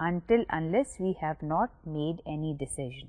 until unless we have not made any decision।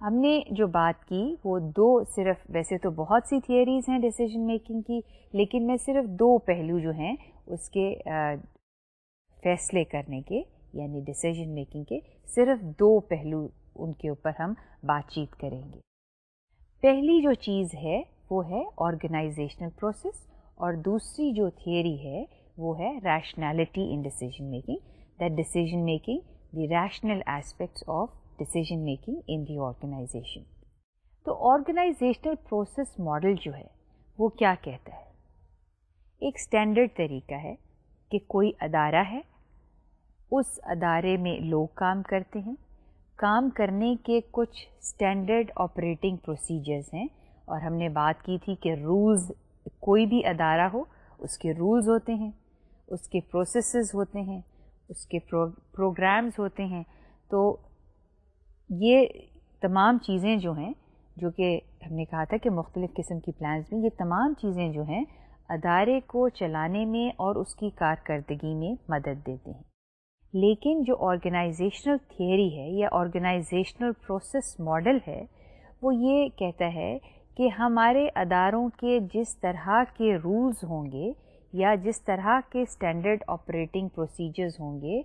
ہم نے جو بات کی وہ دو صرف، ویسے تو بہت سی تھیئریز ہیں ڈیسیجن میکنگ کی، لیکن میں صرف دو پہلو جو ہیں اس کے فیصلے کرنے کے یعنی ڈیسیجن میکنگ کے صرف دو پہلو ان کے اوپر ہم بات چیت کریں گے. پہلی جو چیز ہے وہ ہے آرگنائزیشنل پروسیس، اور دوسری جو تھیوری ہے وہ ہے rationality in decision making, that decision making the rational aspects of decision making in the organization. تو آرگنائزیشنل پروسیس ماڈل جو ہے وہ کیا کہتا ہے؟ ایک اسٹینڈرڈ طریقہ ہے کہ کوئی ادارہ ہے، اس ادارے میں لوگ کام کرتے ہیں، کام کرنے کے کچھ اسٹینڈرڈ آپریٹنگ پروسیجرز ہیں، اور ہم نے بات کی تھی کہ رولز، کوئی بھی ادارہ ہو اس کے رولز ہوتے ہیں، اس کے پروسیسز ہوتے ہیں، اس کے پروگرامز ہوتے ہیں. تو یہ تمام چیزیں جو ہیں، جو کہ ہم نے کہا تھا کہ مختلف قسم کی پلانز میں، یہ تمام چیزیں جو ہیں ادارے کو چلانے میں اور اس کی کارکردگی میں مدد دیتے ہیں. لیکن جو آرگنائزیشنل تھیوری ہے یا آرگنائزیشنل پروسیس ماڈل ہے وہ یہ کہتا ہے کہ ہمارے اداروں کے جس طرح کے رولز ہوں گے یا جس طرح کے اسٹینڈرڈ آپریٹنگ پروسیجرز ہوں گے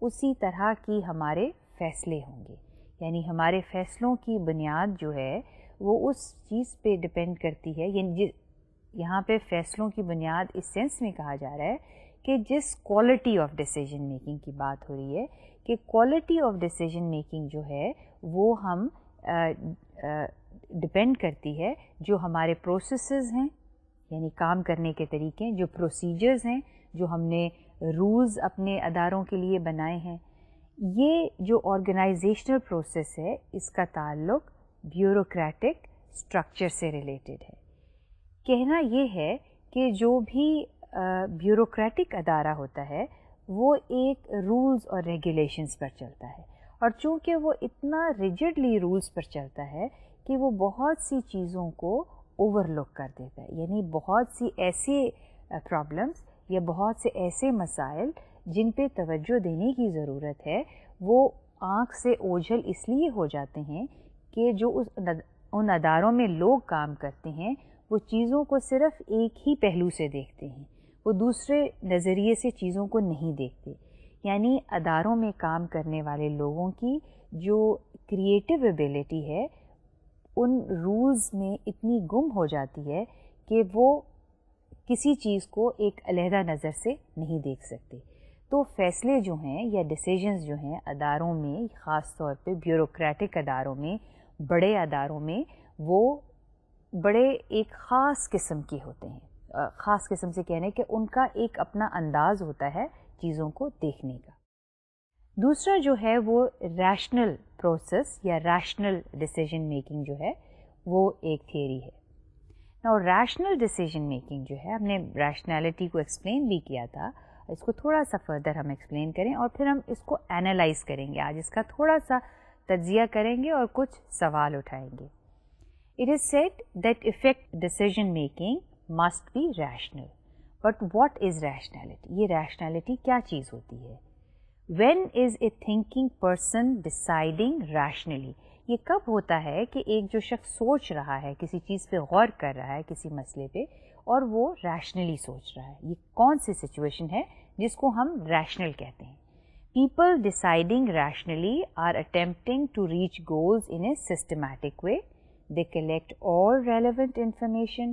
اسی طرح کی ہمارے فیصلے ہوں گے. یعنی ہمارے فیصلوں کی بنیاد جو ہے وہ اس چیز پہ ڈپینڈ کرتی ہے، یعنی یہاں پہ فیصلوں کی بنیاد اس سینس میں کہا جا رہا ہے کہ جس کوالٹی آف ڈیسیجن میکنگ کی بات ہو رہی ہے کہ کوالٹی آف ڈیسیجن میکنگ جو ہے وہ ہم ڈپینڈ کرتی ہے جو ہمارے پروسیسز ہیں، یعنی کام کرنے کے طریقے، جو پروسیجرز ہیں، جو ہم نے رولز اپنے اداروں کے لیے بنائے ہیں. یہ جو آرگنائزیشنل پروسیس ہے اس کا تعلق بیوروکریٹک اسٹرکچر سے ریلیٹڈ ہے. کہنا یہ ہے کہ جو بھی بیوروکریٹک ادارہ ہوتا ہے وہ ایک رولز اور ریگولیشنز پر چلتا ہے، اور چونکہ وہ اتنا ریجڈلی رولز پر چلتا ہے کہ وہ بہت سی چیزوں کو اوور لک کر دیتا ہے. یعنی بہت سی ایسے پرابلمس یا بہت سے ایسے مسائل جن پہ توجہ دینے کی ضرورت ہے وہ آنکھ سے اوجھل اس لیے ہو جاتے ہیں کہ جو ان اداروں میں لوگ کام کرتے ہیں وہ چیزوں کو صرف ایک ہی پہلو سے دیکھتے ہیں، وہ دوسرے نظریے سے چیزوں کو نہیں دیکھتے. یعنی اداروں میں کام کرنے والے لوگوں کی جو کریٹیو ایبیلٹی ہے ان رولز میں اتنی گم ہو جاتی ہے کہ وہ کسی چیز کو ایک علیحدہ نظر سے نہیں دیکھ سکتے. تو فیصلے جو ہیں یا ڈیسیجنز جو ہیں اداروں میں، خاص طور پہ بیوروکریٹک اداروں میں، بڑے اداروں میں، وہ بڑے ایک خاص قسم کے ہوتے ہیں. خاص قسم سے کہنے کہ ان کا ایک اپنا انداز ہوتا ہے چیزوں کو دیکھنے کا. دوسرا جو ہے وہ ریشنل پروسیس یا ریشنل ڈیسیجن میکنگ جو ہے وہ ایک تھیوری ہے. اور ریشنل ڈیسیجن میکنگ جو ہے، ہم نے ریشنالٹی کو ایکسپلین بھی کیا تھا، اس کو تھوڑا سا فردر ہم ایکسپلین کریں اور پھر ہم اس کو اینالائز کریں گے. آج اس کا تھوڑا سا تجزیہ کریں گے اور کچھ سوال اٹھائیں گے. It is said that effect decision making must be rational. But what is rationality? یہ rationality کیا چیز ہوتی ہے؟ When is a thinking person deciding rationally? یہ کب ہوتا ہے کہ ایک جو شخص سوچ رہا ہے، کسی چیز پہ غور کر رہا ہے، کسی مسئلے پہ، اور وہ ریشنلی سوچ رہا ہے؟ یہ کون سی سچویشن ہے جس کو ہم ریشنل کہتے ہیں؟ People deciding rationally are attempting to reach goals in a systematic way. They collect all relevant information,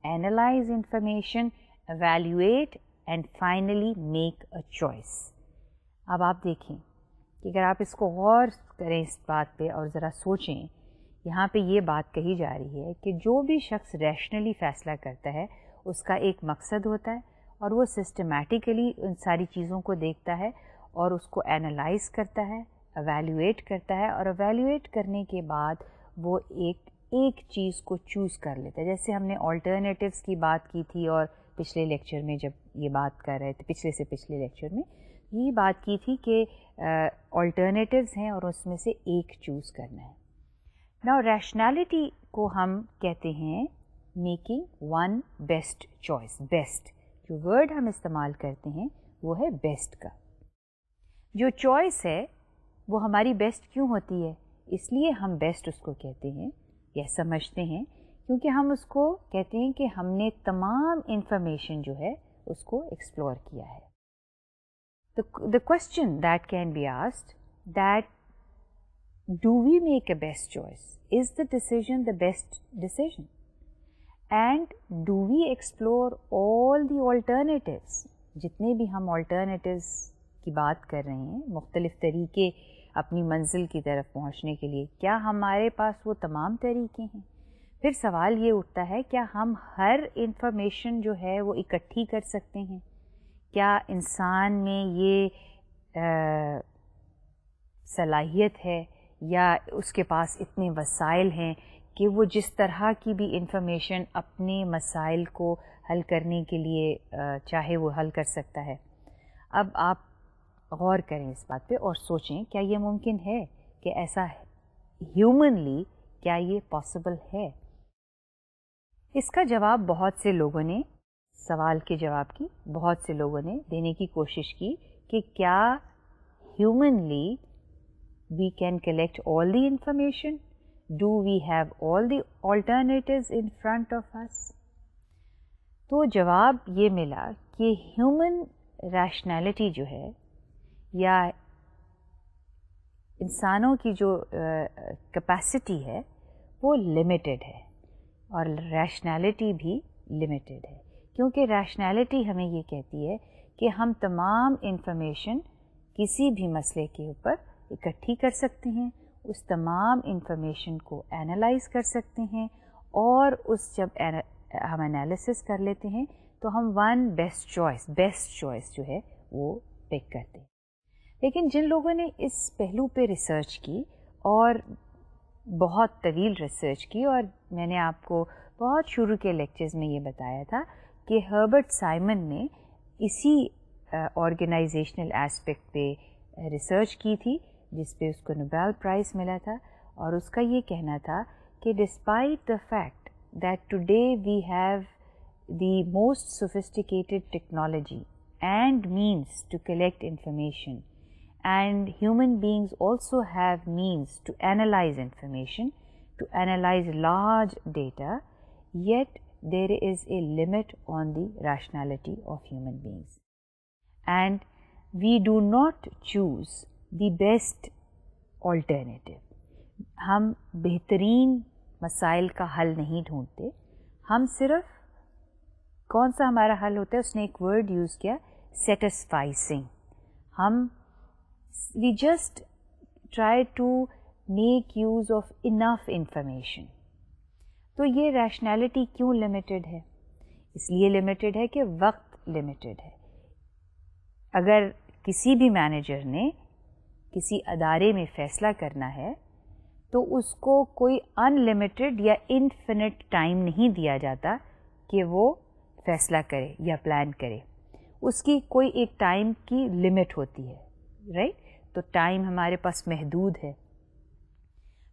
analyze information, evaluate and finally make a choice. اب آپ دیکھیں کہ اگر آپ اس کو غور کریں اس بات پہ اور ذرا سوچیں، یہاں پہ یہ بات کہی جا رہی ہے کہ جو بھی شخص ریشنلی فیصلہ کرتا ہے اس کا ایک مقصد ہوتا ہے اور وہ سسٹمیٹیکلی ان ساری چیزوں کو دیکھتا ہے اور اس کو اینالائز کرتا ہے، ایویلیویٹ کرتا ہے، اور ایویلیویٹ کرنے کے بعد وہ ایک چیز کو چوز کر لیتا ہے. جیسے ہم نے آلٹرنیٹیوز کی بات کی تھی اور پچھلے لیکچر میں جب یہ بات کر رہے تھے، پچھلے سے پچھلے لیکچر میں یہ بات کی تھی کہ آلٹرنیٹیوز ہیں اور اس میں سے ایک چوز کرنا ہے. ناؤ ریشنالٹی کو ہم کہتے ہیں making one best choice. Best جو ورڈ ہم استعمال کرتے ہیں وہ ہے بیسٹ کا. جو چوائس ہے وہ ہماری بیسٹ کیوں ہوتی ہے؟ اس لیے ہم بیسٹ اس کو کہتے ہیں یا سمجھتے ہیں کیونکہ ہم اس کو کہتے ہیں کہ ہم نے تمام انفارمیشن جو ہے اس کو ایکسپلور کیا ہے. The question that can be asked that do we make a best choice? Is the decision the best decision? And do we explore all the alternatives? جتنے بھی ہم alternatives کی بات کر رہے ہیں, مختلف طریقے اپنی منزل کی طرف پہنچنے کے لیے, کیا ہمارے پاس وہ تمام طریقے ہیں؟ پھر سوال یہ اٹھتا ہے کیا ہم ہر انفارمیشن جو ہے وہ اکٹھی کر سکتے ہیں؟ کیا انسان میں یہ صلاحیت ہے یا اس کے پاس اتنے وسائل ہیں کہ وہ جس طرح کی بھی انفارمیشن اپنے مسائل کو حل کرنے کے لیے چاہے وہ حل کر سکتا ہے؟ اب آپ غور کریں اس بات پہ اور سوچیں کیا یہ ممکن ہے کہ ایسا ہیومنلی کیا یہ پاسبل ہے؟ اس کا جواب بہت سے لوگوں نے, سوال کے جواب کی بہت سے لوگوں نے دینے کی کوشش کی کہ کیا humanly we can collect all the information? Do we have all the alternatives in front of us? تو جواب یہ ملا کہ ہیومن ریشنالٹی جو ہے یا انسانوں کی جو کیپیسٹی ہے وہ لمیٹڈ ہے اور ریشنالٹی بھی لمیٹڈ ہے, کیونکہ ریشنالٹی ہمیں یہ کہتی ہے کہ ہم تمام انفارمیشن کسی بھی مسئلے کے اوپر اکٹھی کر سکتے ہیں, اس تمام انفارمیشن کو اینالائز کر سکتے ہیں اور اس جب ہم انالیسس کر لیتے ہیں تو ہم بیسٹ چوائس جو ہے وہ پک کرتے ہیں. لیکن جن لوگوں نے اس پہلو پہ ریسرچ کی اور بہت طویل ریسرچ کی, اور میں نے آپ کو بہت شروع کے لیکچرز میں یہ بتایا تھا کہ ہربرٹ سائمن نے اسی آرگنائزیشنل ایسپیکٹ پہ ریسرچ کی تھی جس پہ اس کو نوبیل پرائز ملا تھا, اور اس کا یہ کہنا تھا کہ despite the fact that today we have the most sophisticated technology and means to collect information, and human beings also have means to analyze information, to analyze large data, yet there is a limit on the rationality of human beings. And we do not choose the best alternative. ہم بہترین مسائل کا حل نہیں ڈھونڈتے, ہم صرف کون سا ہمارا حل ہوتا ہے, اس نے ایک ورڈ یوز کیا, satisficing. ہم we just try to make use of enough information. تو یہ ریشنالٹی کیوں لمیٹڈ ہے؟ اس لیے لمیٹڈ ہے کہ وقت لمیٹڈ ہے. اگر کسی بھی مینیجر نے کسی ادارے میں فیصلہ کرنا ہے تو اس کو کوئی ان لمیٹڈ یا انفینٹ ٹائم نہیں دیا جاتا کہ وہ فیصلہ کرے یا پلان کرے. اس کی کوئی ایک ٹائم کی لمٹ ہوتی ہے, رائٹ؟ تو ٹائم ہمارے پاس محدود ہے.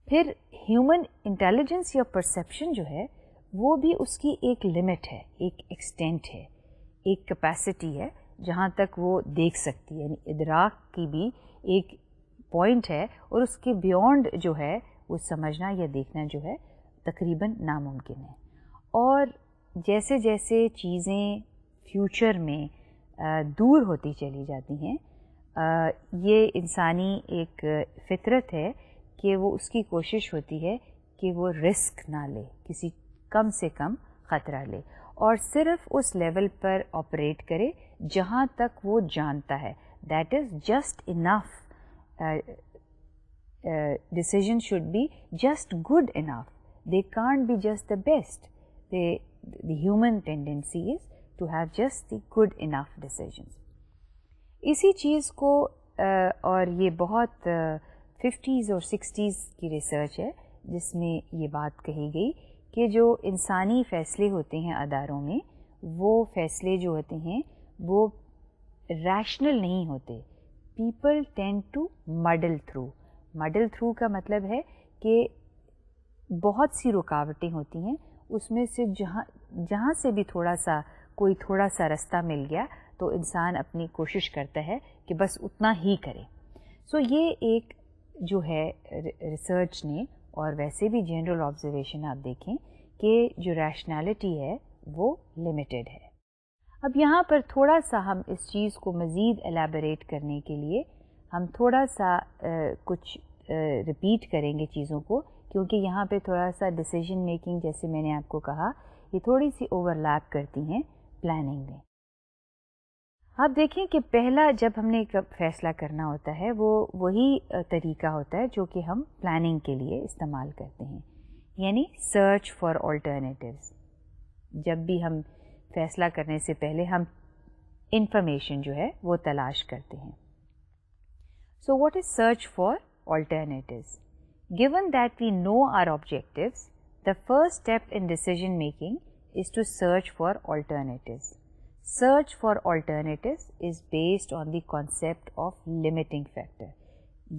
پھر ہیومن انٹیلیجنس یا پرسیپشن جو ہے وہ بھی اس کی ایک لمٹ ہے, ایک ایکسٹینٹ ہے, ایک کیپیسٹی ہے جہاں تک وہ دیکھ سکتی ہے, یعنی ادراک کی بھی ایک پوائنٹ ہے, اور اس کے بیونڈ جو ہے وہ سمجھنا یا دیکھنا جو ہے تقریباً ناممکن ہے. اور جیسے جیسے چیزیں فیوچر میں دور ہوتی چلی جاتی ہیں, یہ انسانی ایک فطرت ہے کہ وہ اس کی کوشش ہوتی ہے کہ وہ رسک نہ لے, کسی کم سے کم خطرہ لے, اور صرف اس لیول پر آپریٹ کرے جہاں تک وہ جانتا ہے. That is just enough. Decision should be just good enough. They can't be just the best. the human tendency is to have just the good enough decisions. اسی چیز کو اور یہ بہت 50s اور 60s کی ریسرچ ہے جس میں یہ بات کہی گئی کہ جو انسانی فیصلے ہوتے ہیں اداروں میں, وہ فیصلے جو ہوتے ہیں وہ ریشنل نہیں ہوتے. People tend to muddle through. Muddle through کا مطلب ہے کہ بہت سی رکاوٹیں ہوتی ہیں, اس میں سے جہاں سے بھی کوئی تھوڑا سا راستہ مل گیا تو انسان اپنی کوشش کرتا ہے کہ بس اتنا ہی کرے. سو یہ ایک جو ہے ریسرچ نے اور ویسے بھی جنرل آبزرویشن آپ دیکھیں کہ جو ریشنالٹی ہے وہ لمیٹڈ ہے. اب یہاں پر تھوڑا سا ہم اس چیز کو مزید ایلیبوریٹ کرنے کے لیے ہم تھوڑا سا کچھ ریپیٹ کریں گے چیزوں کو, کیونکہ یہاں پہ تھوڑا سا ڈیسیجن میکنگ, جیسے میں نے آپ کو کہا, یہ تھوڑی سی اوور لیپ کرتی ہیں پلاننگ میں. آپ دیکھیں کہ پہلا جب ہم نے فیصلہ کرنا ہوتا ہے وہ وہی طریقہ ہوتا ہے جو کہ ہم پلاننگ کے لیے استعمال کرتے ہیں, یعنی سرچ فار آلٹرنیٹیوز. جب بھی ہم فیصلہ کرنے سے پہلے ہم انفارمیشن جو ہے وہ تلاش کرتے ہیں. So what is search for alternatives? Given that we know our objectives, the first step in decision making is to search for alternatives. Search for alternatives is based on the concept of limiting factor.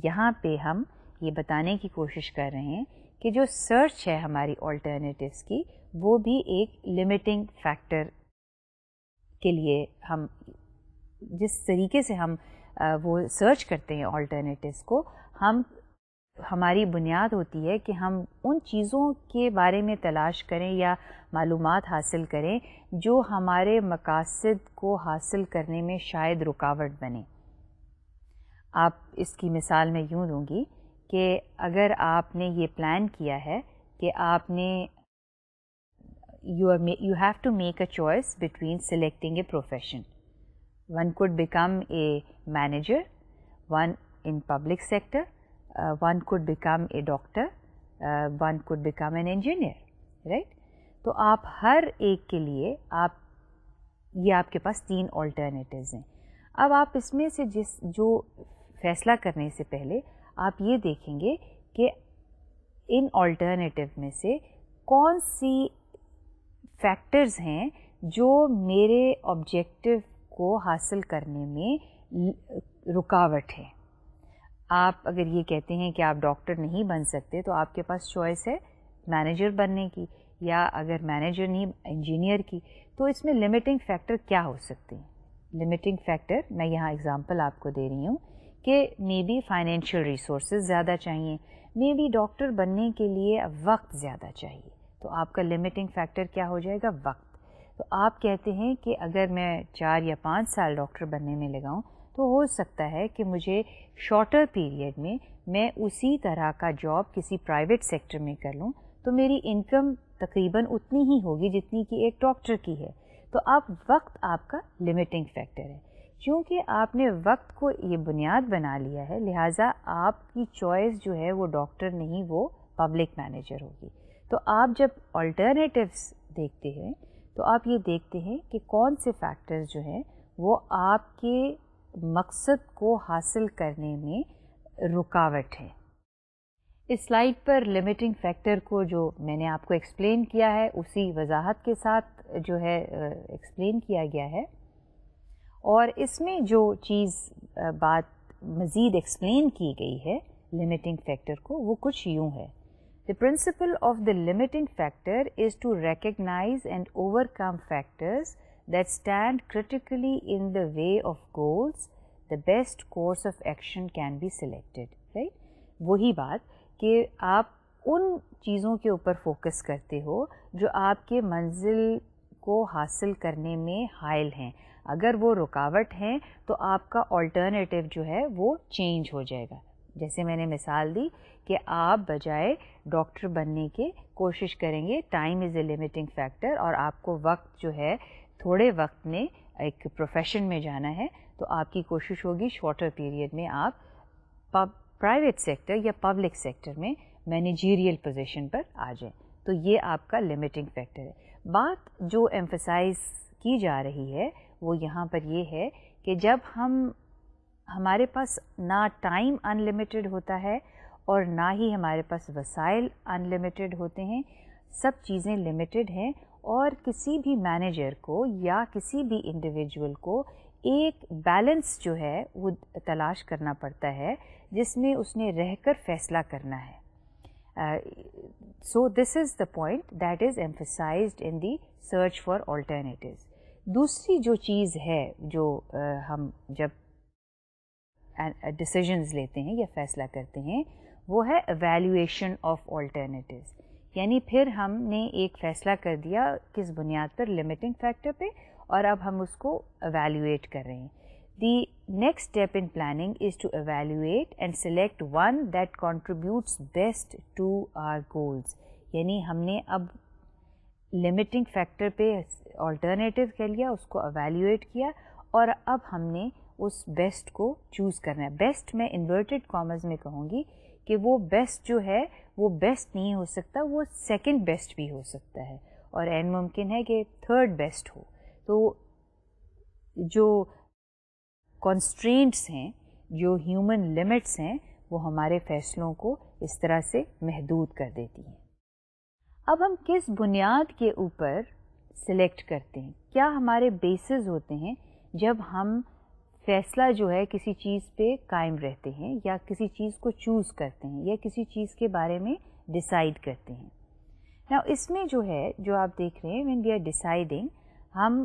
یہاں پہ ہم یہ بتانے کی کوشش کر رہے ہیں کہ جو سرچ ہے ہماری alternatives کی وہ بھی ایک limiting factor کے لیے ہم جس طریقے سے ہم وہ سرچ کرتے ہیں alternatives کو, ہماری بنیاد ہوتی ہے کہ ہم ان چیزوں کے بارے میں تلاش کریں یا معلومات حاصل کریں جو ہمارے مقاصد کو حاصل کرنے میں شاید رکاوٹ بنے. آپ اس کی مثال میں یوں دوں گی کہ اگر آپ نے یہ پلان کیا ہے کہ آپ نے you have to make a choice between selecting a profession. One could become a manager, one in public sector, one could become a doctor, one could become an engineer, right? تو آپ ہر ایک کے لیے یہ آپ کے پاس 3 alternatives ہیں. اب آپ اس میں سے جو فیصلہ کرنے سے پہلے آپ یہ دیکھیں گے کہ ان alternative میں سے کون سی فیکٹرز ہیں جو میرے آبجیکٹو کو حاصل کرنے میں رکاوٹ ہے. آپ اگر یہ کہتے ہیں کہ آپ ڈاکٹر نہیں بن سکتے تو آپ کے پاس چوائس ہے مینیجر بننے کی, یا اگر مینیجر نہیں انجینئر کی. تو اس میں لمیٹنگ فیکٹر کیا ہو سکتے ہیں؟ لمیٹنگ فیکٹر میں یہاں اگزامپل آپ کو دے رہی ہوں کہ مے بی فائنینشیل ریسورسز زیادہ چاہیے, مے بی ڈاکٹر بننے کے لیے وقت زیادہ چاہیے. تو آپ کا لمیٹنگ فیکٹر کیا ہو جائے گا؟ وقت. تو آپ کہتے ہیں کہ اگر میں 4 یا 5 سال ڈاکٹر بننے میں لگاؤں تو ہو سکتا ہے کہ مجھے شارٹر پیریڈ میں اسی طرح کا جاب کسی پرائیویٹ سیکٹر میں کر لوں تو میری انکم تقریباً اتنی ہی ہوگی جتنی کہ ایک ڈاکٹر کی ہے. تو وقت آپ کا لمیٹنگ فیکٹر ہے. چونکہ آپ نے وقت کو یہ بنیاد بنا لیا ہے, لہٰذا آپ کی چوائس جو ہے وہ ڈاکٹر نہیں, وہ پبلک مینیجر ہوگی. تو آپ جب آلٹرنیٹیوز دیکھتے ہیں تو آپ یہ دیکھتے ہیں کہ کون سے فیکٹرز جو ہیں وہ آپ کے مقصد کو حاصل کرنے میں رکاوٹ ہے. اس سلائیڈ پر لمیٹنگ فیکٹر کو جو میں نے آپ کو ایکسپلین کیا ہے اسی وضاحت کے ساتھ جو ہے ایکسپلین کیا گیا ہے, اور اس میں جو بات مزید ایکسپلین کی گئی ہے لمیٹنگ فیکٹر کو وہ کچھ یوں ہے. The principle of the limiting factor is to recognize and overcome factors that stand critically in the way of goals. The best course of action can be selected. Right? وہی بات کہ آپ ان چیزوں کے اوپر فوکس کرتے ہو جو آپ کے منزل کو حاصل کرنے میں حائل ہیں. اگر وہ رکاوٹ ہیں تو آپ کا آلٹرنیٹیو جو ہے وہ چینج ہو جائے گا. جیسے میں نے مثال دی کہ آپ بجائے ڈاکٹر بننے کے کوشش کریں گے, time is a limiting factor, اور آپ کو وقت جو ہے تھوڑے وقت میں ایک پروفیشن میں جانا ہے تو آپ کی کوشش ہوگی شارٹر پیریڈ میں آپ پرائیویٹ سیکٹر یا پبلک سیکٹر میں مینیجیریل پوزیشن پر آ جائیں. تو یہ آپ کا لمیٹنگ فیکٹر ہے. بات جو ایمفسائز کی جا رہی ہے وہ یہاں پر یہ ہے کہ جب ہمارے پاس نہ ٹائم ان لمیٹڈ ہوتا ہے اور نہ ہی ہمارے پاس وسائل ان لمیٹڈ ہوتے ہیں, سب چیزیں لمیٹڈ ہیں, اور کسی بھی مینیجر کو یا کسی بھی انڈیویجول کو ایک بیلنس جو ہے وہ تلاش کرنا پڑتا ہے جس میں اس نے رہ کر فیصلہ کرنا ہے. So this is the point that is emphasized in the search for alternatives. دوسری جو چیز ہے جو ہم جب ڈیسیجنز لیتے ہیں یا فیصلہ کرتے ہیں وہ ہے ایویلیویشن آف آلٹرنیٹیوز. یعنی پھر ہم نے ایک فیصلہ کر دیا کس بنیاد پر لمیٹنگ فیکٹر پہ, اور اب ہم اس کو ایویلیویٹ کر رہے ہیں. The next step in planning is to evaluate and select one that contributes best to our goals. یعنی ہم نے اب لمیٹنگ فیکٹر پہ آلٹرنیٹیو کر لیا, اس کو ایویلیویٹ کیا, اور اب ہم نے اس بیسٹ کو چوز کرنا ہے. بیسٹ میں انورٹڈ کامز میں کہوں گی کہ وہ بیسٹ جو ہے وہ بیسٹ نہیں ہو سکتا, وہ سیکنڈ بیسٹ بھی ہو سکتا ہے, اور این ممکن ہے کہ تھرڈ بیسٹ ہو. تو جو کانسٹرینٹس ہیں, جو ہیومن لمٹس ہیں, وہ ہمارے فیصلوں کو اس طرح سے محدود کر دیتی ہیں. اب ہم کس بنیاد کے اوپر سلیکٹ کرتے ہیں, کیا ہمارے بیسز ہوتے ہیں جب ہم فیصلہ جو ہے کسی چیز پہ قائم رہتے ہیں یا کسی چیز کو چوز کرتے ہیں یا کسی چیز کے بارے میں ڈیسائیڈ کرتے ہیں. نا اس میں جو ہے جو آپ دیکھ رہے ہیں when we are deciding, ہم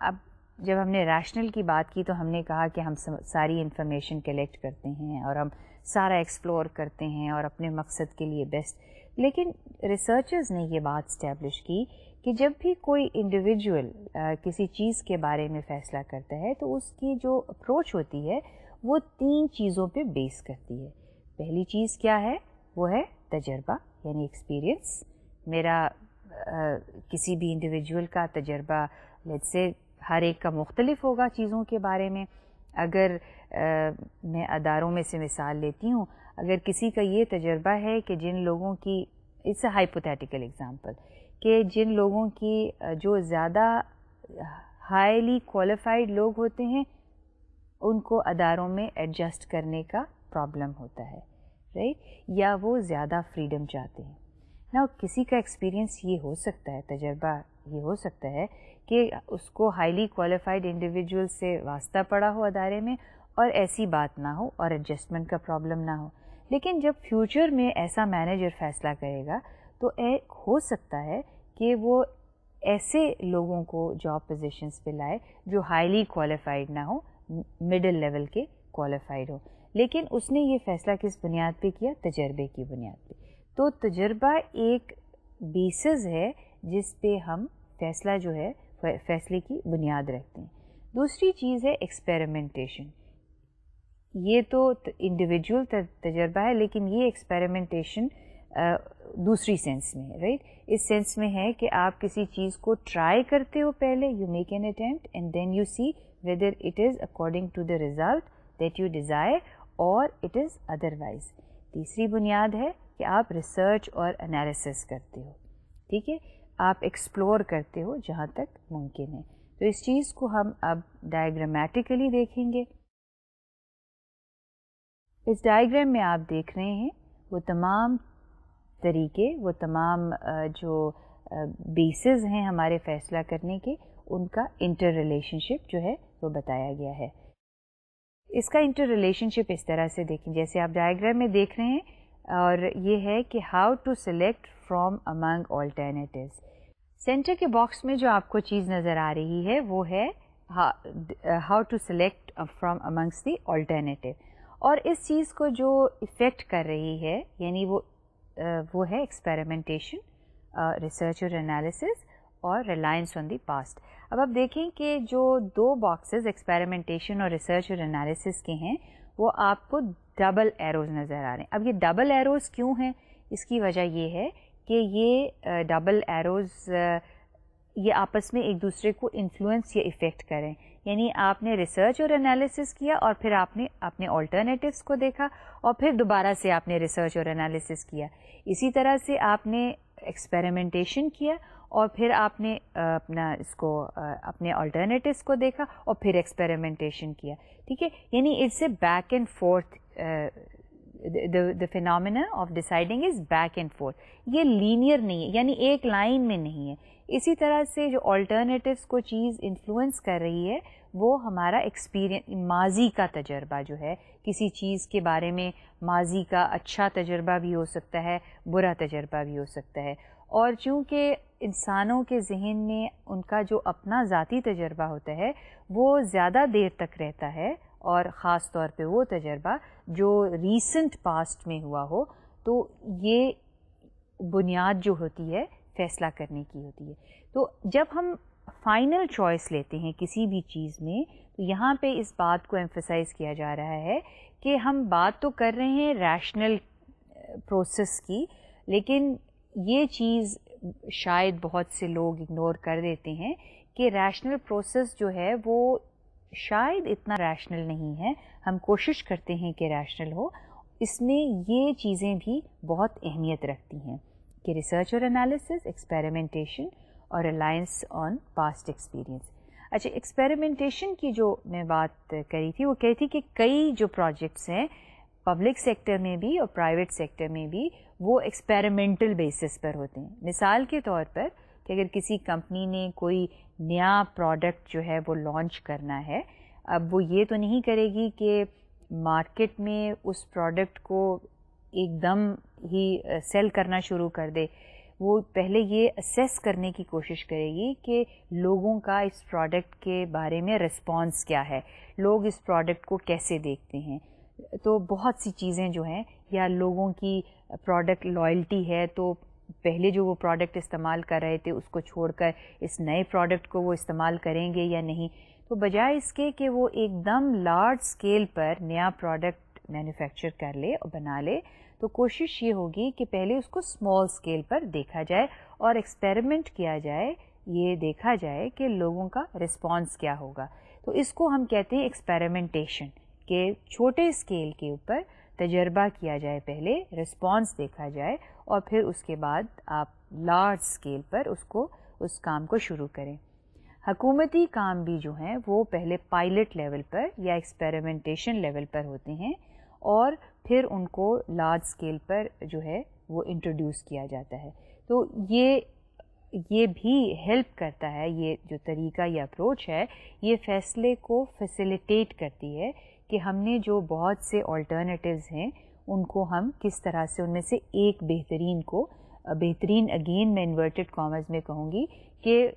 اب جب ہم نے ریشنل کی بات کی تو ہم نے کہا کہ ہم ساری انفارمیشن کلیکٹ کرتے ہیں اور ہم سارا ایکسپلور کرتے ہیں اور اپنے مقصد کے لیے بیسٹ. لیکن ریسرچرز نے یہ بات اسٹیبلش کی کہ جب بھی کوئی انڈیویجول کسی چیز کے بارے میں فیصلہ کرتا ہے تو اس کی جو اپروچ ہوتی ہے وہ 3 چیزوں پہ بیس کرتی ہے. پہلی چیز کیا ہے, وہ ہے تجربہ یعنی ایکسپیرئنس. میرا کسی بھی انڈیویجول کا تجربہ لیٹس سے ہر ایک کا مختلف ہوگا چیزوں کے بارے میں. اگر میں اداروں میں سے مثال لیتی ہوں, اگر کسی کا یہ تجربہ ہے کہ جن لوگوں کی, اٹس اے ہائپوتھیٹیکل ایگزامپل, کہ جن لوگوں کی جو زیادہ ہائیلی کوالیفائڈ لوگ ہوتے ہیں ان کو اداروں میں ایڈجسٹ کرنے کا پرابلم ہوتا ہے, رائٹ, یا وہ زیادہ فریڈم چاہتے ہیں. نا کسی کا ایکسپیرئنس یہ ہو سکتا ہے, تجربہ یہ ہو سکتا ہے کہ اس کو ہائیلی کوالیفائڈ انڈیویجول سے واسطہ پڑا ہو ادارے میں اور ایسی بات نہ ہو اور ایڈجسٹمنٹ کا پرابلم نہ ہو. لیکن جب فیوچر میں ایسا مینیجر فیصلہ کرے گا تو ایک ہو سکتا ہے کہ وہ ایسے لوگوں کو جاب پوزیشنز پہ لائے جو ہائیلی کوالیفائڈ نہ ہو, مڈل لیول کے کوالیفائڈ ہو. لیکن اس نے یہ فیصلہ کس بنیاد پہ کیا, تجربے کی بنیاد پہ. تو تجربہ ایک بیسز ہے جس پہ ہم فیصلہ جو ہے فیصلے کی بنیاد رکھتے ہیں. دوسری چیز ہے ایکسپیریمنٹیشن. یہ تو انڈیویجول تجربہ ہے, لیکن یہ ایکسپیریمنٹیشن دوسری سینس میں ہے, رائٹ. اس سینس میں ہے کہ آپ کسی چیز کو ٹرائی کرتے ہو, پہلے you make an attempt and then you see whether it is according to the result that you desire اور اٹ از ادروائز. تیسری بنیاد ہے کہ آپ ریسرچ اور انالیسس کرتے ہو, ٹھیک ہے, آپ ایکسپلور کرتے ہو جہاں تک ممکن ہے. تو اس چیز کو ہم اب ڈائیگرامیٹیکلی دیکھیں گے. اس ڈائیگرام میں آپ دیکھ رہے ہیں وہ تمام طریقے, وہ تمام جو بیسز ہیں ہمارے فیصلہ کرنے کے, ان کا انٹر ریلیشن شپ جو ہے وہ بتایا گیا ہے. اس کا انٹر ریلیشن شپ اس طرح سے دیکھیں جیسے آپ ڈائیگرام میں دیکھ رہے ہیں, اور یہ ہے کہ how to select from among alternatives. Center کے باکس میں جو آپ کو چیز نظر آ رہی ہے وہ ہے how to select from amongst the alternative. اور اس چیز کو جو افیکٹ کر رہی ہے یعنی وہ ہے ایکسپیریمنٹیشن, ریسرچ اور انالیسس, اور ریلائنس آن دی پاسٹ. اب آپ دیکھیں کہ جو 2 باکسز ایکسپیریمنٹیشن اور ریسرچ اور انالیسس کے ہیں وہ آپ کو ڈبل ایروز نظر آ رہے ہیں. اب یہ ڈبل ایروز کیوں ہیں, اس کی وجہ یہ ہے کہ یہ ڈبل ایروز یہ آپس میں ایک دوسرے کو انفلوئنس یا افیکٹ کریں. یعنی آپ نے ریسرچ اور انالیسس کیا اور پھر آپ نے اپنے آلٹرنیٹیوز کو دیکھا اور پھر دوبارہ سے آپ نے ریسرچ اور انالیسس کیا. اسی طرح سے آپ نے ایکسپیریمنٹیشن کیا اور پھر آپ نے اپنے آلٹرنیٹیوز کو دیکھا اور پھر ایکسپیریمنٹیشن کیا, ٹھیک ہے. یعنی it's a back and forth, the phenomena of deciding is back and forth. یہ لینئر نہیں ہے, یعنی ایک لائن میں نہیں ہے. اسی طرح سے جو آلٹرنیٹیوز کو چیز انفلوئنس کر رہی ہے وہ ہمارا ایکسپیرئنس, ماضی کا تجربہ جو ہے کسی چیز کے بارے میں, ماضی کا اچھا تجربہ بھی ہو سکتا ہے, برا تجربہ بھی ہو سکتا ہے. اور چونکہ انسانوں کے ذہن میں ان کا جو اپنا ذاتی تجربہ ہوتا ہے وہ زیادہ دیر تک رہتا ہے اور خاص طور پہ وہ تجربہ جو ریسنٹ پاسٹ میں ہوا ہو. تو یہ بنیاد جو ہوتی ہے فیصلہ کرنے کی ہوتی ہے. تو جب ہم فائنل چوائس لیتے ہیں کسی بھی چیز میں تو یہاں پہ اس بات کو ایمفسائز کیا جا رہا ہے کہ ہم بات تو کر رہے ہیں ریشنل پروسیس کی, لیکن یہ چیز شاید بہت سے لوگ اگنور کر دیتے ہیں کہ ریشنل پروسیس جو ہے وہ شاید اتنا ریشنل نہیں ہے. ہم کوشش کرتے ہیں کہ ریشنل ہو. اس میں یہ چیزیں بھی بہت اہمیت رکھتی ہیں کہ ریسرچ اور انالیسس, ایکسپیریمنٹیشن اور ریلائنس آن پاسٹ ایکسپیرئنس. اچھا, ایکسپیریمنٹیشن کی جو میں بات کری تھی وہ کہی تھی کہ کئی جو پروجیکٹس ہیں پبلک سیکٹر میں بھی اور پرائیویٹ سیکٹر میں بھی وہ ایکسپیریمنٹل بیسس پر ہوتے ہیں. مثال کے طور پر کہ اگر کسی کمپنی نے کوئی نیا پروڈکٹ جو ہے وہ لانچ کرنا ہے, اب وہ یہ تو نہیں کرے گی کہ مارکیٹ میں اس پروڈکٹ کو ایک دم ہی سیل کرنا شروع کر دے. وہ پہلے یہ اسیس کرنے کی کوشش کرے گی کہ لوگوں کا اس پروڈکٹ کے بارے میں رسپانس کیا ہے, لوگ اس پروڈکٹ کو کیسے دیکھتے ہیں. تو بہت سی چیزیں جو ہیں, یا لوگوں کی پروڈکٹ لائلٹی ہے تو پہلے جو وہ پروڈکٹ استعمال کر رہے تھے اس کو چھوڑ کر اس نئے پروڈکٹ کو وہ استعمال کریں گے یا نہیں. تو بجائے اس کے کہ وہ ایک دم لارج اسکیل پر نیا پروڈکٹ مینوفیکچر کر لے اور بنا لے, تو کوشش یہ ہوگی کہ پہلے اس کو اسمال اسکیل پر دیکھا جائے اور ایکسپیریمنٹ کیا جائے, یہ دیکھا جائے کہ لوگوں کا رسپانس کیا ہوگا. تو اس کو ہم کہتے ہیں ایکسپیریمنٹیشن, کہ چھوٹے اسکیل کے اوپر تجربہ کیا جائے, پہلے رسپانس دیکھا جائے اور پھر اس کے بعد آپ لارج اسکیل پر اس کام کو شروع کریں. حکومتی کام بھی جو ہیں وہ پہلے پائلٹ لیول پر یا ایکسپیریمنٹیشن لیول پر ہوتے ہیں اور پھر ان کو لارج اسکیل پر جو ہے وہ انٹروڈیوس کیا جاتا ہے. تو یہ بھی ہیلپ کرتا ہے, یہ جو طریقہ یا اپروچ ہے یہ فیصلے کو فیسیلیٹیٹ کرتی ہے کہ ہم نے جو بہت سے آلٹرنیٹیوز ہیں ان کو ہم کس طرح سے ان میں سے ایک بہترین اگین میں انورٹڈ کامرز میں کہوں گی کہ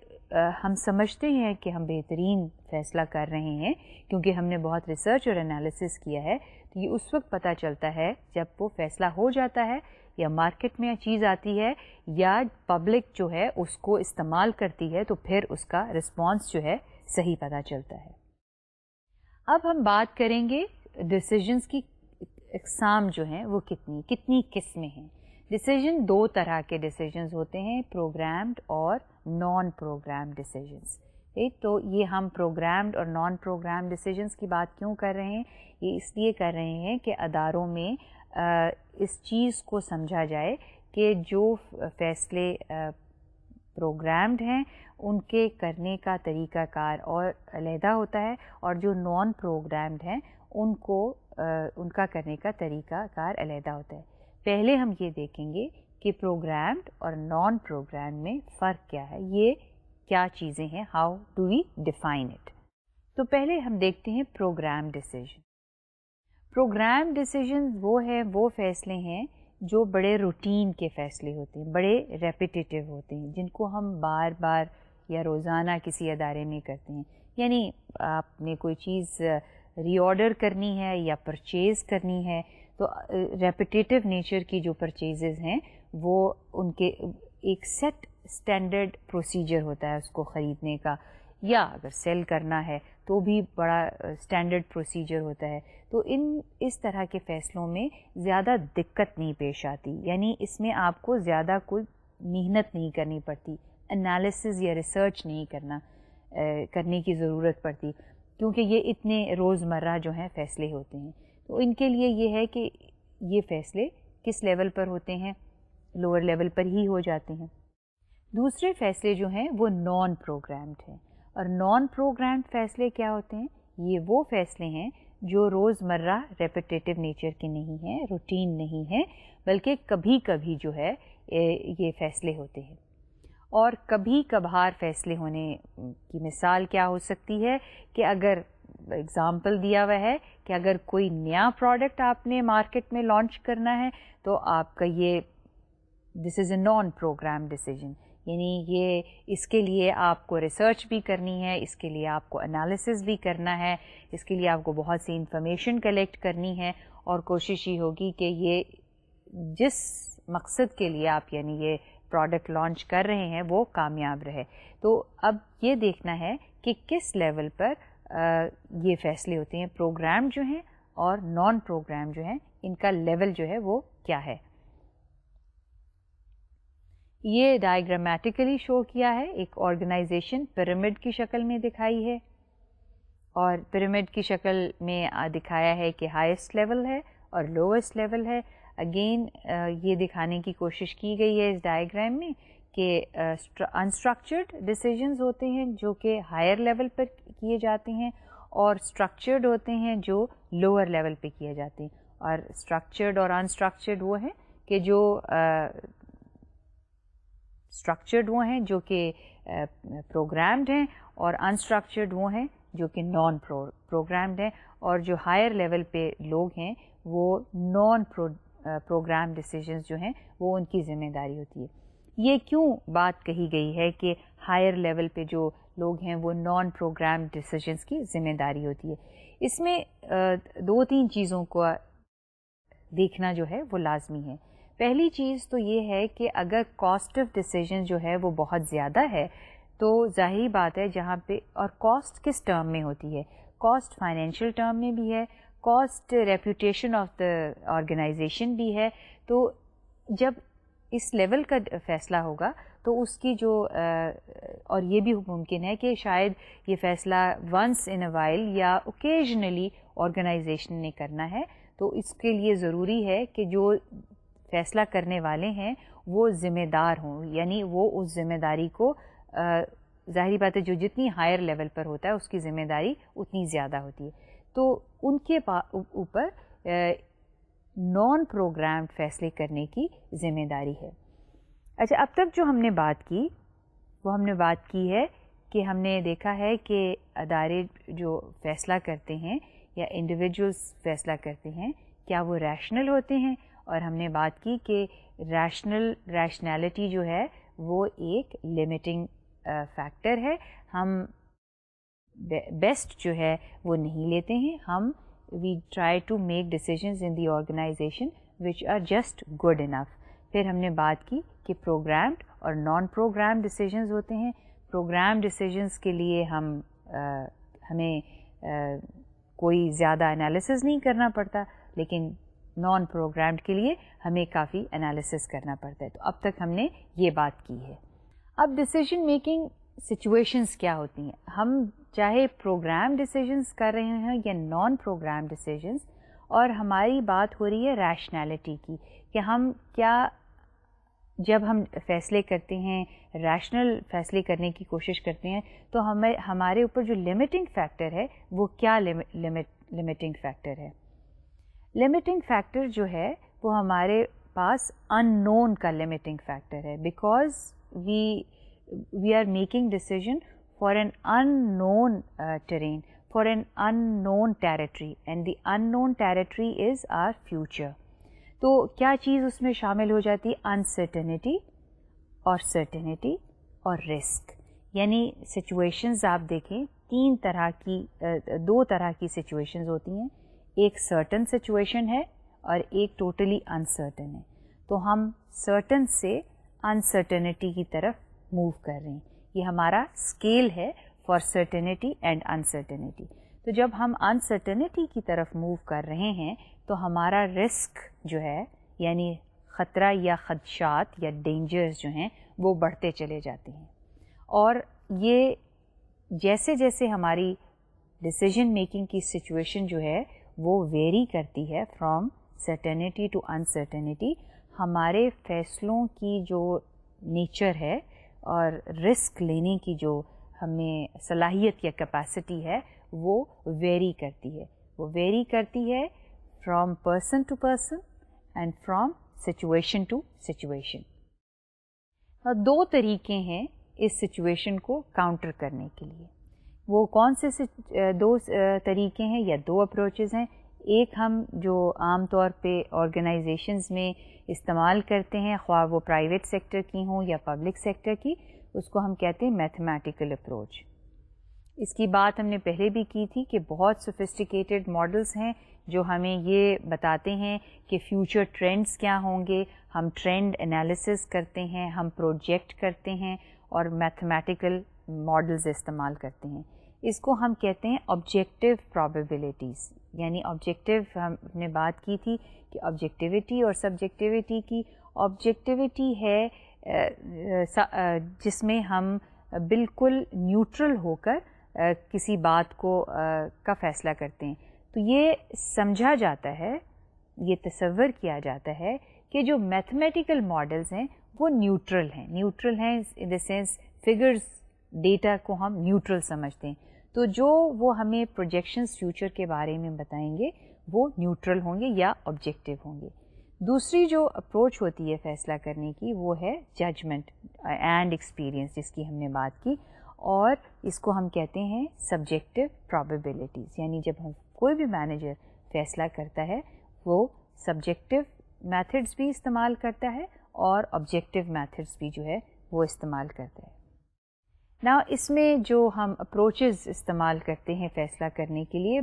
ہم سمجھتے ہیں کہ ہم بہترین فیصلہ کر رہے ہیں کیونکہ ہم نے بہت ریسرچ اور انالیسس کیا ہے. تو یہ اس وقت پتہ چلتا ہے جب وہ فیصلہ ہو جاتا ہے یا مارکیٹ میں چیز آتی ہے یا پبلک جو ہے اس کو استعمال کرتی ہے, تو پھر اس کا رسپانس جو ہے صحیح پتہ چلتا ہے. اب ہم بات کریں گے ڈیسیجنز کی اقسام جو ہیں وہ کتنی قسمیں ہیں. ڈیسیجن دو طرح کے ڈیسیجنز ہوتے ہیں, پروگرامڈ اور نان پروگرامڈ ڈیسیجنز. تو یہ ہم پروگرامڈ اور نان پروگرامڈ ڈیسیجنز کی بات کیوں کر رہے ہیں؟ یہ اس لیے کر رہے ہیں کہ اداروں میں اس چیز کو سمجھا جائے کہ جو فیصلے پروگرامڈ ہیں ان کے کرنے کا طریقہ کار اور علیحدہ ہوتا ہے, اور جو نان پروگرامڈ ہیں ان کا کرنے کا طریقہ کار علیحدہ ہوتا ہے. پہلے ہم یہ دیکھیں گے کہ پروگرامڈ اور نان پروگرامڈ میں فرق کیا ہے, یہ کیا چیزیں ہیں, how do we define it. تو پہلے ہم دیکھتے ہیں پروگرام ڈیسیجن. پروگرام ڈیسیجن وہ فیصلے ہیں جو بڑے روٹین کے فیصلے ہوتے ہیں, بڑے ریپیٹیٹیو ہوتے ہیں, جن کو ہم بار بار یا روزانہ کسی ادارے میں کرتے ہیں. یعنی آپ نے کوئی چیز ری آرڈر کرنی ہے یا پرچیز کرنی ہے تو ریپیٹیٹیو نیچر کی جو پرچیزز ہیں وہ ان کے ایک سیٹ اسٹینڈرڈ پروسیجر ہوتا ہے اس کو خریدنے کا, یا اگر سیل کرنا ہے تو بھی بڑا اسٹینڈرڈ پروسیجر ہوتا ہے. تو اس طرح کے فیصلوں میں زیادہ دقت نہیں پیش آتی, یعنی اس میں آپ کو زیادہ کوئی محنت نہیں کرنی پڑتی, انالیسز یا ریسرچ نہیں کرنے کی ضرورت پڑتی, کیونکہ یہ اتنے روزمرہ جو ہیں فیصلے ہوتے ہیں. تو ان کے لیے یہ ہے کہ یہ فیصلے کس لیول پر ہوتے ہیں, لوور لیول پر ہی ہو جاتے ہیں. دوسرے فیصلے جو ہیں وہ نان پروگرامڈ ہیں, اور نان پروگرامڈ فیصلے کیا ہوتے ہیں؟ یہ وہ فیصلے ہیں جو روزمرہ ریپیٹیٹیو نیچر کے نہیں ہیں, روٹین نہیں ہیں, بلکہ کبھی کبھی جو ہے یہ فیصلے ہوتے ہیں. اور کبھی کبھار فیصلے ہونے کی مثال کیا ہو سکتی ہے کہ اگر اگزامپل دیا ہوا ہے کہ اگر کوئی نیا پروڈکٹ آپ نے مارکیٹ میں لانچ کرنا ہے تو آپ کا یہ دس از اے نان پروگرام ڈیسیجن. یعنی یہ اس کے لیے آپ کو ریسرچ بھی کرنی ہے, اس کے لیے آپ کو انالیسس بھی کرنا ہے, اس کے لیے آپ کو بہت سی انفارمیشن کلیکٹ کرنی ہے, اور کوشش یہ ہوگی کہ یہ جس مقصد کے لیے آپ یعنی یہ پروڈکٹ لانچ کر رہے ہیں وہ کامیاب رہے. تو اب یہ دیکھنا ہے کہ کس لیول پر یہ فیصلے ہوتے ہیں, پروگرام جو ہیں اور نان پروگرام جو ہیں ان کا لیول جو ہے وہ کیا ہے. یہ ڈائیگرامیٹیکلی شو کیا ہے, ایک آرگنائزیشن پیرامڈ کی شکل میں دکھائی ہے, اور پیرامڈ کی شکل میں دکھایا ہے کہ ہائیسٹ لیول ہے اور لوویسٹ لیول ہے. اگین یہ دکھانے کی کوشش کی گئی ہے اس ڈائیگرام میں کہ انسٹرکچرڈ ڈیسیجنز ہوتے ہیں جو کہ ہائر لیول پر کیے جاتے ہیں, اور اسٹرکچرڈ ہوتے ہیں جو لوور لیول پہ کیے جاتے ہیں. اور اسٹرکچرڈ اور انسٹرکچرڈ وہ ہیں کہ جو اسٹرکچرڈ وہ ہیں جو کہ پروگرامڈ ہیں, اور انسٹرکچرڈ وہ ہیں جو کہ نان پروگرامڈ ہیں, اور جو ہائر لیول پہ لوگ ہیں وہ نان پروگرام ڈیسیجنز جو ہیں وہ ان کی ذمہ داری ہوتی ہے. یہ کیوں بات کہی گئی ہے کہ ہائر لیول پہ جو لوگ ہیں وہ نان پروگرام ڈیسیجنز کی ذمہ داری ہوتی ہے؟ اس میں دو تین چیزوں کو دیکھنا جو ہے وہ لازمی ہے. پہلی چیز تو یہ ہے کہ اگر کاسٹ آف ڈیسیجن جو ہے وہ بہت زیادہ ہے تو ظاہری بات ہے جہاں پہ, اور کاسٹ کس ٹرم میں ہوتی ہے, کاسٹ فائنینشیل ٹرم میں بھی ہے, cost reputation of the organization بھی ہے. تو جب اس لیول کا فیصلہ ہوگا تو اس کی جو اور یہ بھی ممکن ہے کہ شاید یہ فیصلہ ونس ان اے وائل یا اوکیجنلی آرگنائزیشن نے کرنا ہے, تو اس کے لیے ضروری ہے کہ جو فیصلہ کرنے والے ہیں وہ ذمہ دار ہوں, یعنی وہ اس ذمہ داری کو ظاہری بات ہے جو جتنی ہائر لیول پر ہوتا ہے اس کی ذمہ داری اتنی زیادہ ہوتی ہے, تو ان کے اوپر نان پروگرامڈ فیصلے کرنے کی ذمہ داری ہے. اچھا, اب تک جو ہم نے بات کی وہ ہم نے بات کی ہے کہ ہم نے دیکھا ہے کہ ادارے جو فیصلہ کرتے ہیں یا انڈیویجولس فیصلہ کرتے ہیں کیا وہ ریشنل ہوتے ہیں, اور ہم نے بات کی کہ ریشنالٹی جو ہے وہ ایک لمیٹنگ فیکٹر ہے. ہم بیسٹ جو ہے وہ نہیں لیتے ہیں, ہم we try to make decisions in the organization which are just good enough. پھر ہم نے بات کی کہ پروگرامڈ اور نان پروگرام ڈیسیجنز ہوتے ہیں. پروگرام ڈیسیجنز کے لیے ہمیں کوئی زیادہ انالیسز نہیں کرنا پڑتا, لیکن نان پروگرامڈ کے لیے ہمیں کافی انالیسس کرنا پڑتا ہے. تو اب تک ہم نے یہ بات کی ہے. اب ڈیسیجن میکنگ سچویشنز کیا ہوتی ہیں, ہم چاہے پروگرام ڈیسیجنز کر رہے ہیں یا نان پروگرام ڈیسیجنز, اور ہماری بات ہو رہی ہے ریشنالٹی کی کہ ہم کیا جب ہم فیصلے کرتے ہیں ریشنل فیصلے کرنے کی کوشش کرتے ہیں تو ہمارے اوپر جو لمیٹنگ فیکٹر ہے وہ کیا لمیٹنگ فیکٹر ہے. لمیٹنگ فیکٹر جو ہے وہ ہمارے پاس ان نون کا لمیٹنگ فیکٹر ہے, because we are making decision for an unknown terrain, for an unknown territory, and the unknown territory is our future. تو کیا چیز اس میں شامل ہو جاتی ہے؟ انسرٹنٹی اور سرٹنٹی اور رسک. یعنی سچویشنز آپ دیکھیں دو طرح کی سچویشنز ہوتی ہیں, ایک سرٹن سچویشن ہے اور ایک ٹوٹلی انسرٹن ہے. تو ہم سرٹن سے انسرٹنٹی کی طرف موو کر رہے ہیں, یہ ہمارا اسکیل ہے فار سرٹنٹی اینڈ انسرٹنٹی. تو جب ہم انسرٹنٹی کی طرف موو کر رہے ہیں تو ہمارا رسک جو ہے یعنی خطرہ یا خدشات یا ڈینجرز جو ہیں وہ بڑھتے چلے جاتے ہیں. اور یہ جیسے جیسے ہماری ڈیسیجن میکنگ کی سچویشن جو ہے وہ ویری کرتی ہے فرام سرٹنٹی ٹو انسرٹنٹی, ہمارے فیصلوں کی جو نیچر ہے اور رسک لینے کی جو ہمیں صلاحیت یا کیپیسٹی ہے وہ ویری کرتی ہے. وہ ویری کرتی ہے from person to person and from situation to situation. دو طریقے ہیں اس سچویشن کو کاؤنٹر کرنے کے لیے. وہ کون سے دو طریقے ہیں یا دو اپروچز ہیں؟ ایک ہم جو عام طور پہ آرگنائزیشنز میں استعمال کرتے ہیں، خواہ وہ پرائیویٹ سیکٹر کی ہوں یا پبلک سیکٹر کی، اس کو ہم کہتے ہیں میتھمیٹیکل اپروچ. اس کی بات ہم نے پہلے بھی کی تھی کہ بہت سوفسٹیکیٹڈ ماڈلز ہیں جو ہمیں یہ بتاتے ہیں کہ فیوچر ٹرینڈز کیا ہوں گے. ہم ٹرینڈ انالیسس کرتے ہیں، ہم پروجیکٹ کرتے ہیں اور میتھمیٹیکل ماڈلز استعمال کرتے ہیں. اس کو ہم کہتے ہیں آبجیکٹیو پرابیبلٹیز. یعنی آبجیکٹیو ہم نے بات کی تھی کہ آبجیکٹیوٹی اور سبجیکٹیوٹی کی. آبجیکٹیوٹی ہے جس میں ہم بالکل نیوٹرل ہو کر کسی بات کو کا فیصلہ کرتے ہیں. تو یہ سمجھا جاتا ہے، یہ تصور کیا جاتا ہے کہ جو میتھمیٹیکل ماڈلز ہیں وہ نیوٹرل ہیں. نیوٹرل ہیں ان دا سینس فگرز، ڈیٹا کو ہم نیوٹرل سمجھتے ہیں. تو جو وہ ہمیں پروجیکشنز فیوچر کے بارے میں بتائیں گے وہ نیوٹرل ہوں گے یا آبجیکٹیو ہوں گے. دوسری جو اپروچ ہوتی ہے فیصلہ کرنے کی وہ ہے ججمنٹ اینڈ ایکسپیرئنس، جس کی ہم نے بات کی، اور اس کو ہم کہتے ہیں سبجیکٹیو پرابیبلٹیز. یعنی جب ہم کوئی بھی مینیجر فیصلہ کرتا ہے وہ سبجیکٹیو میتھڈز بھی استعمال کرتا ہے اور آبجیکٹیو میتھڈز بھی جو ہے وہ استعمال کرتا ہے. نا اس میں جو ہم اپروچز استعمال کرتے ہیں فیصلہ کرنے کے لیے،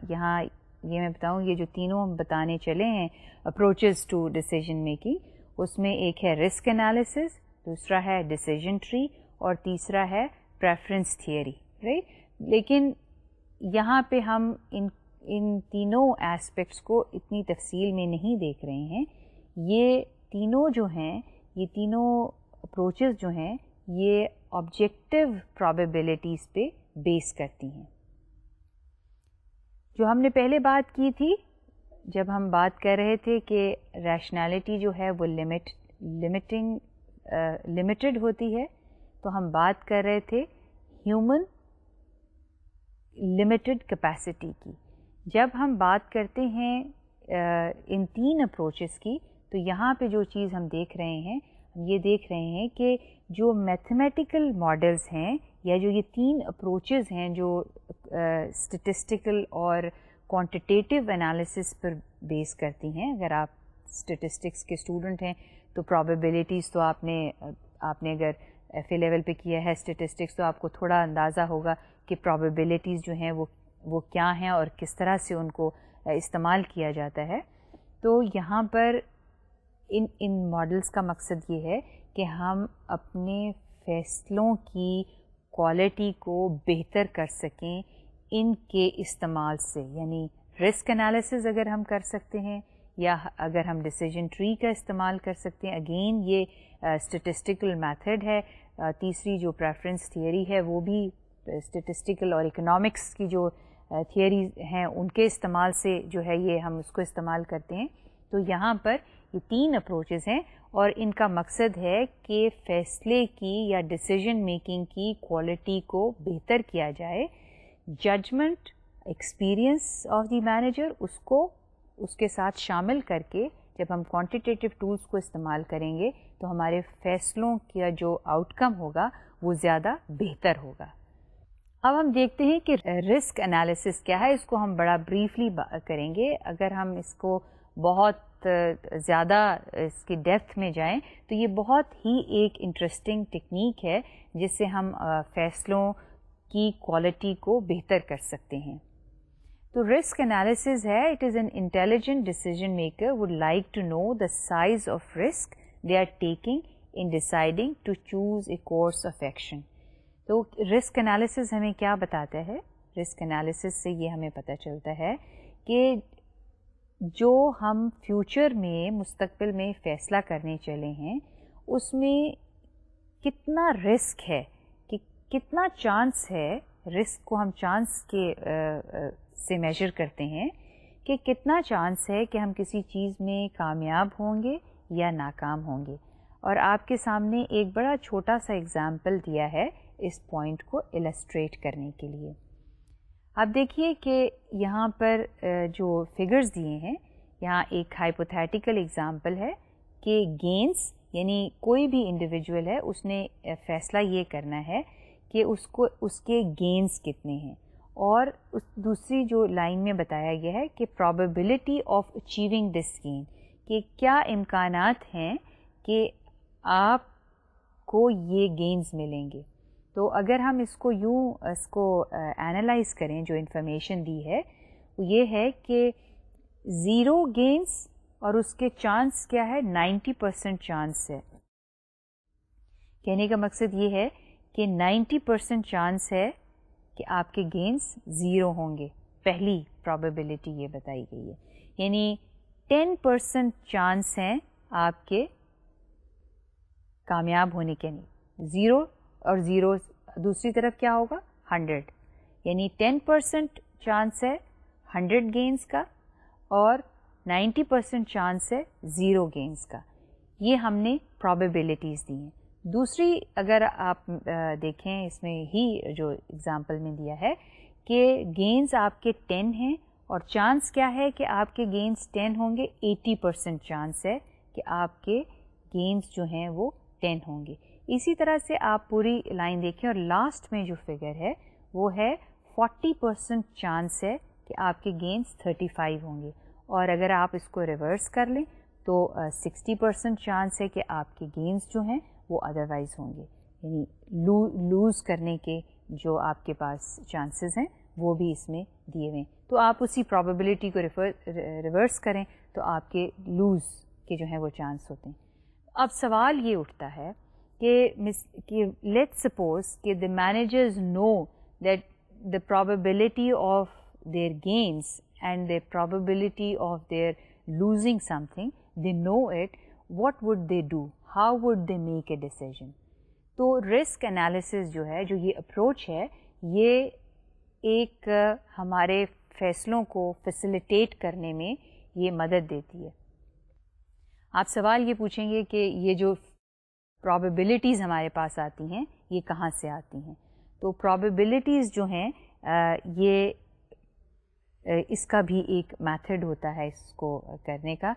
یہاں یہ میں بتاؤں، یہ جو تینوں ہم بتانے چلے ہیں اپروچز ٹو ڈیسیژن میکنگ، اس میں ایک ہے رسک انالیسس، دوسرا ہے ڈیسیژن ٹری اور تیسرا ہے پریفرنس تھیوری، رائٹ. لیکن یہاں پہ ہم ان تینوں ایسپیکٹس کو اتنی تفصیل میں نہیں دیکھ رہے ہیں. یہ تینوں جو ہیں، یہ تینوں اپروچز جو ہیں یہ آبجیکٹیو پرابیبلٹیز پہ بیس کرتی ہیں. جو ہم نے پہلے بات کی تھی جب ہم بات کر رہے تھے کہ ریشنالٹی جو ہے وہ لمیٹڈ ہوتی ہے، تو ہم بات کر رہے تھے ہیومن لمیٹڈ کیپیسٹی کی. جب ہم بات کرتے ہیں ان تین اپروچز کی، تو یہاں پہ جو چیز ہم دیکھ رہے ہیں، ہم یہ دیکھ رہے ہیں کہ جو میتھمیٹیکل ماڈلز ہیں یا جو یہ تین اپروچز ہیں جو اسٹیٹسٹیکل اور کوانٹیٹیو انالیسس پر بیس کرتی ہیں. اگر آپ اسٹیٹسٹکس کے اسٹوڈنٹ ہیں تو پرابیبلٹیز تو آپ نے اگر ایف اے لیول پہ کیا ہے اسٹیٹسٹکس تو آپ کو تھوڑا اندازہ ہوگا کہ پرابیبلٹیز جو ہیں وہ کیا ہیں اور کس طرح سے ان کو استعمال کیا جاتا ہے. تو یہاں پر ان ماڈلز کا مقصد یہ ہے کہ ہم اپنے فیصلوں کی کوالٹی کو بہتر کر سکیں ان کے استعمال سے. یعنی رسک انالیسز اگر ہم کر سکتے ہیں یا اگر ہم ڈیسیژن ٹری کا استعمال کر سکتے ہیں، اگین یہ اسٹیٹسٹیکل میتھڈ ہے. تیسری جو پریفرنس تھیوری ہے وہ بھی اسٹیٹسٹیکل اور اکنامکس کی جو تھیوریز ہیں ان کے استعمال سے جو ہے یہ ہم اس کو استعمال کرتے ہیں. تو یہاں پر یہ تین اپروچز ہیں اور ان کا مقصد ہے کہ فیصلے کی یا ڈیسیژن میکنگ کی کوالٹی کو بہتر کیا جائے. Judgment, experience of the manager, اس کے ساتھ شامل کر کے جب ہم کوانٹیٹیو ٹولز کو استعمال کریں گے تو ہمارے فیصلوں کا جو آؤٹ کم ہوگا وہ زیادہ بہتر ہوگا. اب ہم دیکھتے ہیں کہ رسک انالیسس کیا ہے. اس کو ہم بڑا بریفلی کریں گے. اگر ہم اس کو بہت زیادہ اس کی ڈیپتھ میں جائیں تو یہ بہت ہی ایک انٹرسٹنگ ٹیکنیک ہے جس سے ہم فیصلوں کی کوالٹی کو بہتر کر سکتے ہیں. تو رسک انالیسز ہے، it is an intelligent decision maker would like to know the size of risk they are taking in deciding to choose a course of action. تو رسک انالیسز ہمیں کیا بتاتا ہے؟ رسک انالیسز سے یہ ہمیں پتہ چلتا ہے کہ جو ہم فیوچر میں مستقبل میں فیصلہ کرنے چلے ہیں اس میں کتنا رسک ہے، کہ کتنا چانس ہے. رسک کو ہم چانس کے سے میجر کرتے ہیں کہ کتنا چانس ہے کہ ہم کسی چیز میں کامیاب ہوں گے یا ناکام ہوں گے. اور آپ کے سامنے ایک بڑا چھوٹا سا ایگزامپل دیا ہے اس پوائنٹ کو السٹریٹ کرنے کے لیے. آپ دیکھیے کہ یہاں پر جو فگرز دیے ہیں، یہاں ایک ہائپوتھیٹیکل ایگزامپل ہے کہ گینز، یعنی کوئی بھی انڈیویجول ہے اس نے فیصلہ یہ کرنا ہے کہ اس کے گینز کتنے ہیں اور اس دوسری جو لائن میں بتایا گیا ہے کہ probability of achieving this gain, کہ کیا امکانات ہیں کہ آپ کو یہ گینز ملیں گے. تو اگر ہم اس کو اینالائز کریں، جو انفارمیشن دی ہے وہ یہ ہے کہ 0 گینز اور اس کے چانس کیا ہے 90% چانس ہے. کہنے کا مقصد یہ ہے کہ 90% چانس ہے کہ آپ کے گینز 0 ہوں گے. پہلی پرابیبلٹی یہ بتائی گئی ہے. یعنی 10% چانس ہیں آپ کے کامیاب ہونے کے. نہیں 0 اور 0 دوسری طرف کیا ہوگا 100. یعنی 10% چانس ہے 100 گینز کا اور 90% چانس ہے 0 گینز کا. یہ ہم نے پرابیبلٹیز دی ہیں. دوسری اگر آپ دیکھیں اس میں ہی جو اگزامپل میں دیا ہے کہ گینز آپ کے 10 ہیں اور چانس کیا ہے کہ آپ کے گینز 10 ہوں گے. 80% چانس ہے کہ آپ کے گینز جو ہیں وہ 10 ہوں گے. اسی طرح سے آپ پوری لائن دیکھیں اور لاسٹ میں جو فگر ہے وہ ہے 40% چانس ہے کہ آپ کے گینز 35 ہوں گے. اور اگر آپ اس کو ریورس کر لیں تو 60% چانس ہے کہ آپ کے گینز جو ہیں وہ ادروائز ہوں گے. یعنی لوز کرنے کے جو آپ کے پاس چانسز ہیں وہ بھی اس میں دیے ہوئے ہیں. تو آپ اسی پرابیبلٹی کو ریورس کریں تو آپ کے لوز کے جو ہیں وہ چانس ہوتے ہیں. اب سوال یہ اٹھتا ہے کہ لیٹ سپوز کہ the managers know that the probability of their gains and the probability of their losing something, they know it, what would they do? How would they make a decision? تو risk analysis جو ہے، جو یہ approach ہے، یہ ایک ہمارے فیصلوں کو فیسیلیٹیٹ کرنے میں یہ مدد دیتی ہے. آپ سوال یہ پوچھیں گے کہ یہ جو پرابیبلٹیز ہمارے پاس آتی ہیں یہ کہاں سے آتی ہیں؟ تو پرابیبلٹیز جو ہیں یہ اس کا بھی ایک میتھڈ ہوتا ہے اس کو کرنے کا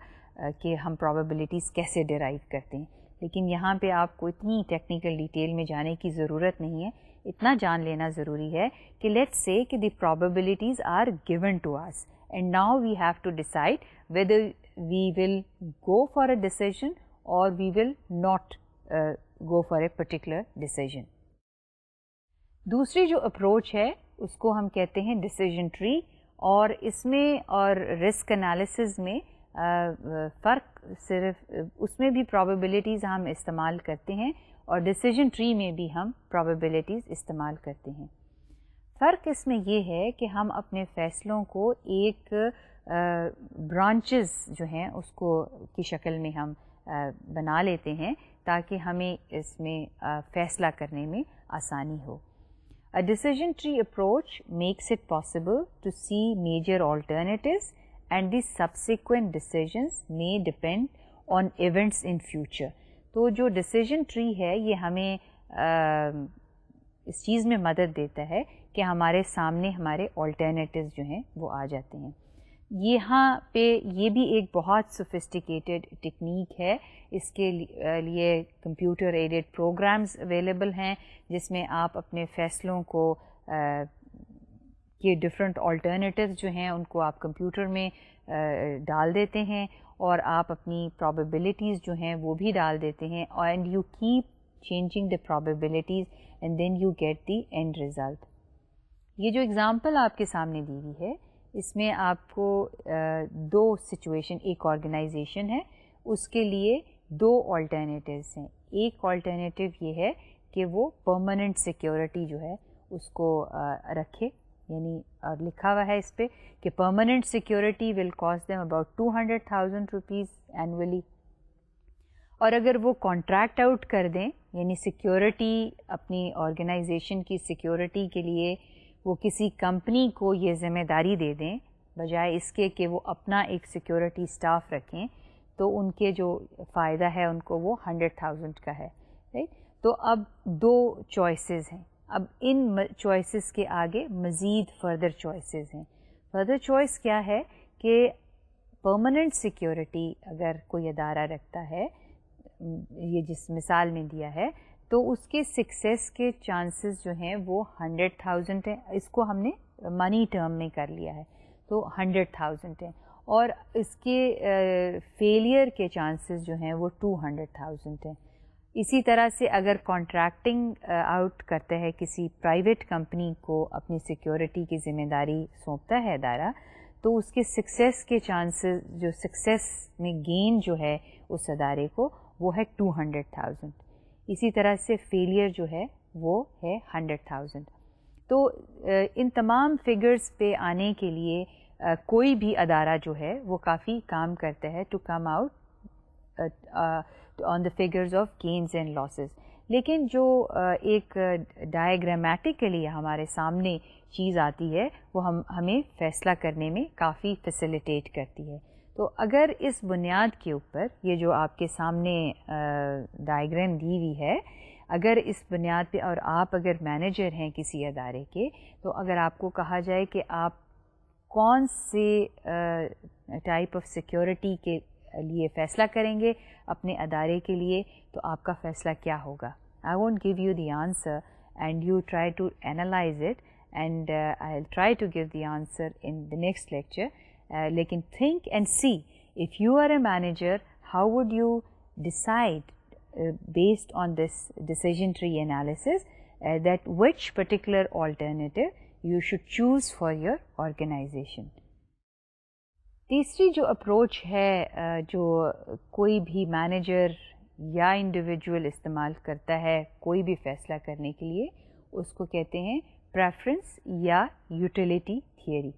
کہ ہم پرابیبلٹیز کیسے ڈیرائیو کرتے ہیں. لیکن یہاں پہ آپ کو اتنی ٹیکنیکل ڈیٹیل میں جانے کی ضرورت نہیں ہے. اتنا جان لینا ضروری ہے کہ لیٹس سے کہ the probabilities are given to us and now we have to decide whether we will go for a decision or we will not go for a particular decision. دوسری جو اپروچ ہے اس کو ہم کہتے ہیں decision tree. اور اس میں اور رسک انالیسز میں فرق صرف اس میں بھی پرابیبلٹیز ہم استعمال کرتے ہیں اور ڈیسیژن ٹری میں بھی ہم پرابیبلٹیز استعمال کرتے ہیں. فرق اس میں یہ ہے کہ ہم اپنے فیصلوں کو ایک برانچز جو ہیں اس کو کی شکل میں ہم بنا لیتے ہیں تاکہ ہمیں اس میں فیصلہ کرنے میں آسانی ہو. A decision tree approach makes it possible to see major alternatives and the subsequent decisions may depend on events in future. تو جو decision tree ہے یہ ہمیں اس چیز میں مدد دیتا ہے کہ ہمارے سامنے ہمارے alternatives جو ہیں وہ آ جاتے ہیں. یہاں پہ یہ بھی ایک بہت سوفسٹیکیٹڈ ٹیکنیک ہے. اس کے لیے کمپیوٹر ایڈڈ پروگرامز اویلیبل ہیں جس میں آپ اپنے فیصلوں کو یہ ڈفرینٹ آلٹرنیٹیوز جو ہیں ان کو آپ کمپیوٹر میں ڈال دیتے ہیں اور آپ اپنی پرابیبلٹیز جو ہیں وہ بھی ڈال دیتے ہیں and you keep changing the probabilities and then you get the end result. یہ جو اگزامپل آپ کے سامنے دی ہوئی ہے اس میں آپ کو 2 سچویشن، ایک آرگنائزیشن ہے اس کے لیے 2 آلٹرنیٹیوز ہیں. ایک آلٹرنیٹیو یہ ہے کہ وہ پرماننٹ سیکیورٹی جو ہے اس کو رکھے، یعنی لکھا ہوا ہے اس پہ کہ permanent security will cost them about 200,000 rupees annually. اور اگر وہ کانٹریکٹ آؤٹ کر دیں، یعنی سیکیورٹی اپنی آرگنائزیشن کی سیکیورٹی کے لیے وہ کسی کمپنی کو یہ ذمہ داری دے دیں بجائے اس کے کہ وہ اپنا ایک سیکیورٹی اسٹاف رکھیں، تو ان کے جو فائدہ ہے ان کو وہ 100,000 کا ہے. رائٹ؟ تو اب 2 چوائسیز ہیں. اب ان چوائسیز کے آگے مزید فردر چوائسیز ہیں. فردر چوائس کیا ہے کہ پرماننٹ سیکیورٹی اگر کوئی ادارہ رکھتا ہے، یہ جس مثال میں دیا ہے، تو اس کے سکسیس کے چانسز جو ہیں وہ 100,000 ہیں. اس کو ہم نے منی ٹرم میں کر لیا ہے تو 100,000 ہیں, اور اس کے فیلئر کے چانسز جو ہیں وہ 200,000 ہیں. اسی طرح سے اگر کانٹریکٹنگ آؤٹ کرتا ہے کسی پرائیویٹ کمپنی کو اپنی سیکیورٹی کی ذمہ داری سونپتا ہے ادارہ, تو اس کے سکسیس کے چانسز, جو سکسیس میں گین جو ہے اس ادارے کو, وہ ہے 200,000. اسی طرح سے فیلئر جو ہے وہ ہے 100,000. تو ان تمام فگرز پہ آنے کے لیے کوئی بھی ادارہ جو ہے وہ کافی کام کرتا ہے to come out on the figures of gains and losses. لیکن جو ایک ڈائیگرامیٹیکلی ہمارے سامنے چیز آتی ہے وہ ہمیں فیصلہ کرنے میں کافی فیسیلیٹیٹ کرتی ہے. تو اگر اس بنیاد کے اوپر یہ جو آپ کے سامنے ڈائیگرام دی ہوئی ہے, اگر اس بنیاد پہ, اور آپ اگر مینیجر ہیں کسی ادارے کے, تو اگر آپ کو کہا جائے کہ آپ کون سے ٹائپ آف سیکیورٹی کے لیے فیصلہ کریں گے اپنے ادارے کے لیے, تو آپ کا فیصلہ کیا ہوگا؟ I won't give you the answer and you try to analyze it, and I will try to give the answer in the next lecture. لیکن think and see, if you are a manager, how would you decide based on this decision tree analysis that which particular alternative you should choose for your organization. تیسری جو approach ہے جو کوئی بھی manager یا individual استعمال کرتا ہے کوئی بھی فیصلہ کرنے کے لیے, اس کو کہتے ہیں پریفرنس یا یوٹیلیٹی تھیوری.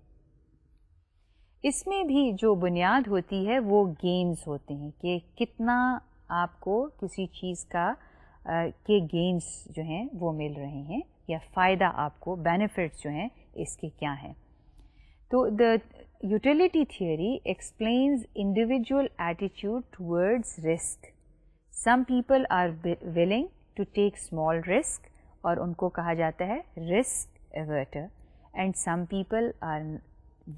اس میں بھی جو بنیاد ہوتی ہے وہ گینز ہوتے ہیں کہ کتنا آپ کو کسی چیز کا کے گینز جو ہیں وہ مل رہے ہیں, یا فائدہ آپ کو, بینیفٹس جو ہیں اس کے کیا ہیں. تو the utility theory explains individual attitude towards risk. Some people are willing to take small risk, اور ان کو کہا جاتا ہے risk averter, and some people are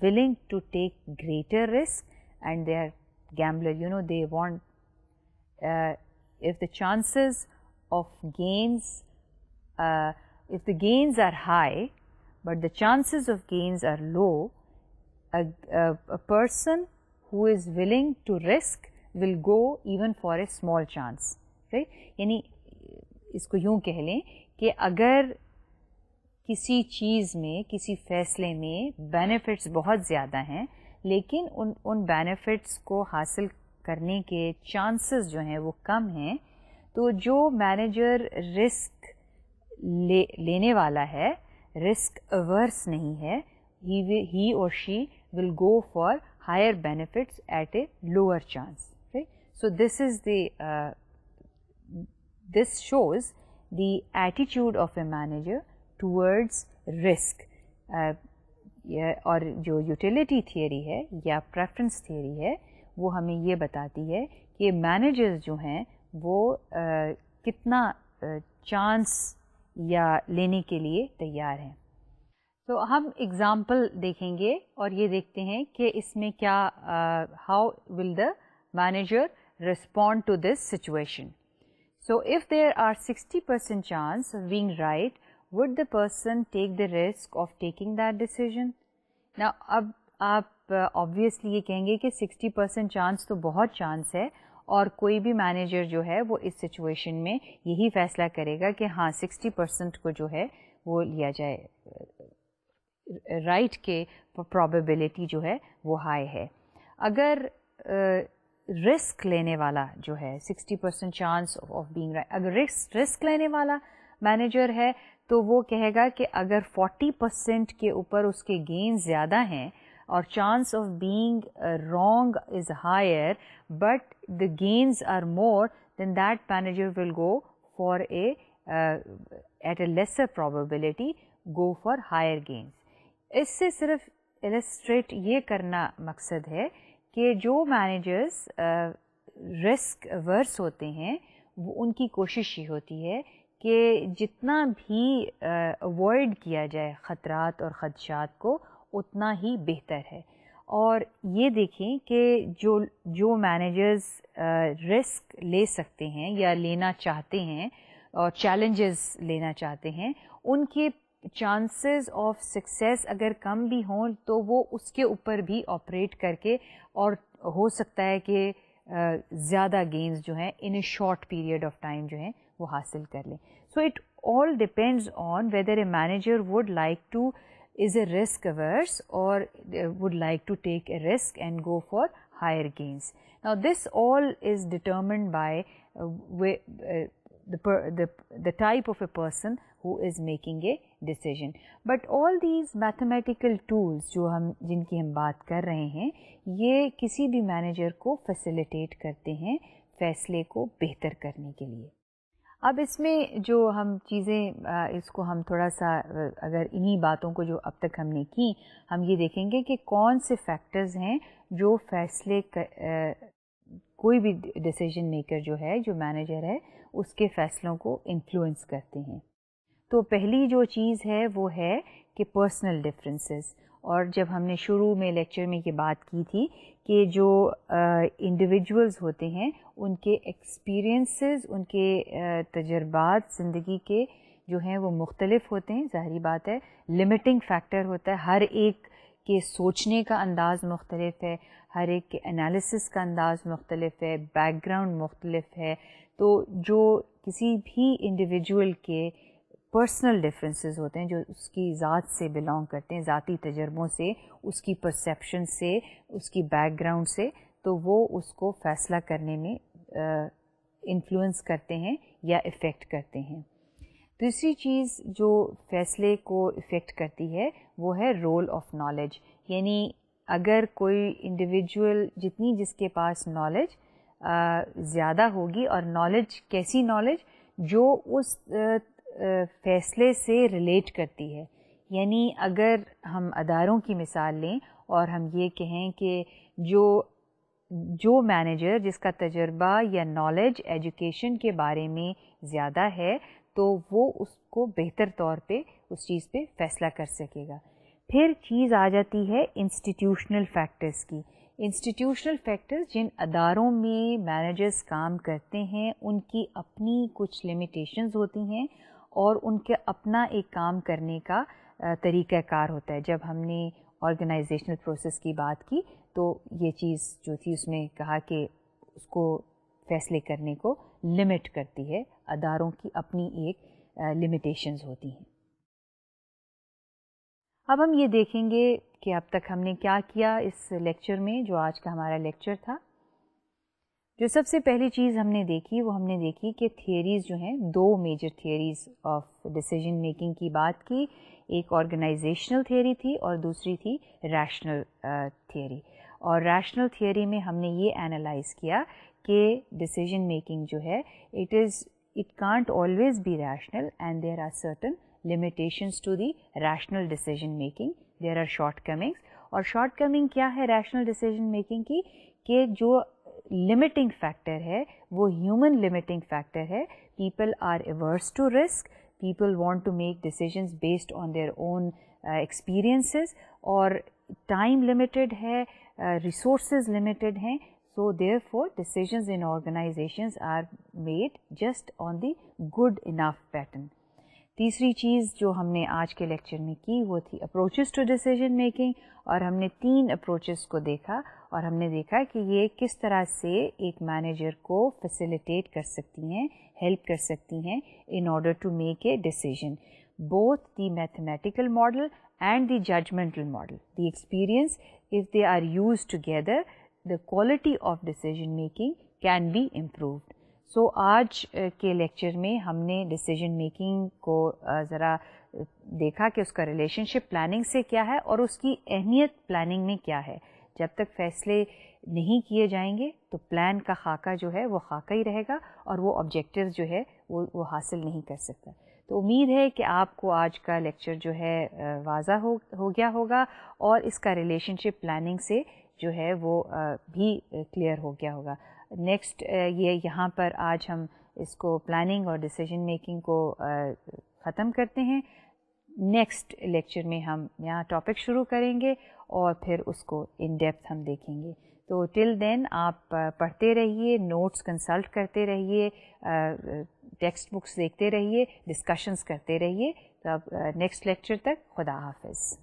willing to take greater risk and they are gambler. You know, they want if the chances of gains, if the gains are high but the chances of gains are low, a person who is willing to risk will go even for a small chance, right? یعنی اس کو یوں کہہ لیں کہ اگر کسی چیز میں, کسی فیصلے میں بینیفٹس بہت زیادہ ہیں لیکن ان بینیفٹس کو حاصل کرنے کے چانسز جو ہیں وہ کم ہیں, تو جو مینیجر رسک لینے والا ہے, رسک اوورس نہیں ہے, he or she will go for higher benefits at a lower chance, right? So this shows the attitude of a manager towards risk. اور جو یوٹیلیٹی تھیوری ہے یا پریفرنس تھیوری ہے وہ ہمیں یہ بتاتی ہے کہ مینیجرز جو ہیں وہ کتنا چانس یا لینے کے لیے تیار ہیں. تو ہم اگزامپل دیکھیں گے اور یہ دیکھتے ہیں کہ اس میں کیا, how will the manager respond to this situation. So if there are 60% chance of being right, would the person take the risk of taking that decision? Now, اب آپ obviously یہ کہیں گے کہ 60% چانس تو بہت چانس ہے, اور کوئی بھی مینیجر جو ہے وہ اس سچویشن میں یہی فیصلہ کرے گا کہ ہاں 60% کو جو ہے وہ لیا جائے, رائٹ کے پرابیبلٹی جو ہے وہ ہائی ہے. اگر رسک لینے والا جو ہے 60% چانس آف بینگ رائٹ, اگر رسک لینے والا مینیجر ہے تو وہ کہے گا کہ اگر 40% کے اوپر اس کے گین زیادہ ہیں اور chance of being wrong is higher but the gains are more, then that manager will go for a at a lesser probability go for higher gains. اس سے صرف السٹریٹ یہ کرنا مقصد ہے کہ جو مینیجرز رسک ورس ہوتے ہیں وہ ان کی کوشش یہ ہوتی ہے کہ جتنا بھی اوائڈ کیا جائے خطرات اور خدشات کو اتنا ہی بہتر ہے. اور یہ دیکھیں کہ جو مینیجرز رسک لے سکتے ہیں یا لینا چاہتے ہیں اور چیلنجز لینا چاہتے ہیں, ان کے چانسز آف سکسیس اگر کم بھی ہوں تو وہ اس کے اوپر بھی آپریٹ کر کے اور ہو سکتا ہے کہ زیادہ گینز جو ہیں in a short period of time جو ہیں وہ حاصل کر لیں. So it all depends on whether a manager would like to, is a risk averse or would like to take a risk and go for higher gains. Now this all is determined by the type of a person who is making a decision. But all these mathematical tools جن کی ہم بات کر رہے ہیں یہ کسی بھی مینیجر کو فیسیلیٹیٹ کرتے ہیں فیصلے کو بہتر کرنے کے لیے. اب اس میں جو ہم چیزیں اس کو ہم تھوڑا سا اگر انہی باتوں کو جو اب تک ہم نے کی ہم یہ دیکھیں گے کہ کون سے فیکٹرز ہیں جو فیصلے کوئی بھی ڈیسیژن میکر جو ہے جو مینیجر ہے اس کے فیصلوں کو انفلوئنس کرتے ہیں. تو پہلی جو چیز ہے وہ ہے کہ پرسنل ڈفرینسز. اور جب ہم نے شروع میں لیکچر میں یہ بات کی تھی کہ جو انڈیویجولز ہوتے ہیں ان کے ایکسپیرئنسز ان کے تجربات زندگی کے جو ہیں وہ مختلف ہوتے ہیں. ظاہری بات ہے لمیٹنگ فیکٹر ہوتا ہے, ہر ایک کے سوچنے کا انداز مختلف ہے, ہر ایک کے انالیسس کا انداز مختلف ہے, بیک گراؤنڈ مختلف ہے. تو جو کسی بھی انڈیویجول کے پرسنل ڈفرینسز ہوتے ہیں جو اس کی ذات سے بلانگ کرتے ہیں, ذاتی تجربوں سے, اس کی پرسیپشن سے, اس کی بیک گراؤنڈ سے, تو وہ اس کو فیصلہ کرنے میں انفلوئنس کرتے ہیں یا افیکٹ کرتے ہیں. دوسری چیز جو فیصلے کو افیکٹ کرتی ہے وہ ہے رول آف نالج. یعنی اگر کوئی انڈیویجول جتنی جس کے پاس نالج زیادہ ہوگی, اور نالج کیسی نالج جو اس فیصلے سے ریلیٹ کرتی ہے. یعنی اگر ہم اداروں کی مثال لیں اور ہم یہ کہیں کہ جو مینیجر جس کا تجربہ یا نالج ایجوکیشن کے بارے میں زیادہ ہے تو وہ اس کو بہتر طور پہ اس چیز پہ فیصلہ کر سکے گا. پھر چیز آ جاتی ہے انسٹیٹیوشنل فیکٹرز کی. انسٹیٹیوشنل فیکٹرز جن اداروں میں مینیجرز کام کرتے ہیں ان کی اپنی کچھ لمیٹیشنز ہوتی ہیں اور ان کے اپنا ایک کام کرنے کا طریقہ کار ہوتا ہے. جب ہم نے آرگنائزیشنل پروسیس کی بات کی تو یہ چیز جو تھی اس میں کہا کہ اس کو فیصلے کرنے کو لمٹ کرتی ہے, اداروں کی اپنی ایک لمیٹیشنز ہوتی ہیں. اب ہم یہ دیکھیں گے کہ اب تک ہم نے کیا کیا اس لیکچر میں جو آج کا ہمارا لیکچر تھا. جو سب سے پہلی چیز ہم نے دیکھی وہ ہم نے دیکھی کہ تھیوریز جو ہیں, دو major theories of decision making کی بات کی. ایک آرگنائزیشنل تھیوری تھی اور دوسری تھی ریشنل تھیوری. اور ریشنل تھیوری میں ہم نے یہ اینالائز کیا کہ ڈیسیژن میکنگ جو ہے it can't always be rational and there are certain limitations to the rational decision making. There are shortcomings. اور shortcoming کیا ہے rational decision making کی کہ جو limiting factor ہے وہ human limiting factor ہے. People are averse to risk. People want to make decisions based on their own experiences. اور time limited ہے, resources limited ہیں. So therefore decisions in organizations are made just on the good enough pattern. تیسری چیز جو ہم نے آج کے لیکچر میں کی وہ تھی اپروچز ٹو ڈیسیژن میکنگ. اور ہم نے 3 اپروچز کو دیکھا اور ہم نے دیکھا کہ یہ کس طرح سے ایک مینیجر کو فیسیلیٹیٹ کر سکتی ہیں, ہیلپ کر سکتی ہیں in order to make a decision. Both the mathematical model and the judgmental model, the experience, if they are used together, the quality of decision making can be improved. سو آج کے lecture میں ہم نے decision making کو ذرا دیکھا کہ اس کا ریلیشن شپ پلاننگ سے کیا ہے اور اس کی اہمیت پلاننگ میں کیا ہے. جب تک فیصلے نہیں کیے جائیں گے تو پلان کا خاکہ جو ہے وہ خاکہ ہی رہے گا اور وہ آبجیکٹیو جو ہے وہ حاصل نہیں کر سکتا. تو امید ہے کہ آپ کو آج کا لیکچر جو ہے واضح ہو گیا ہوگا اور اس کا ریلیشن شپ پلاننگ سے جو ہے وہ بھی کلیئر ہو گیا ہوگا. نیکسٹ یہاں پر آج ہم اس کو پلاننگ اور ڈیسیژن میکنگ کو ختم کرتے ہیں. نیکسٹ لیکچر میں ہم یہاں ٹاپک شروع کریں گے اور پھر اس کو ان ڈیپتھ ہم دیکھیں گے. تو ٹل دین آپ پڑھتے رہیے, نوٹس کنسلٹ کرتے رہیے, ٹیکسٹ بکس دیکھتے رہیے, ڈسکشنز کرتے رہیے. تو اب نیکسٹ لیکچر تک خدا حافظ.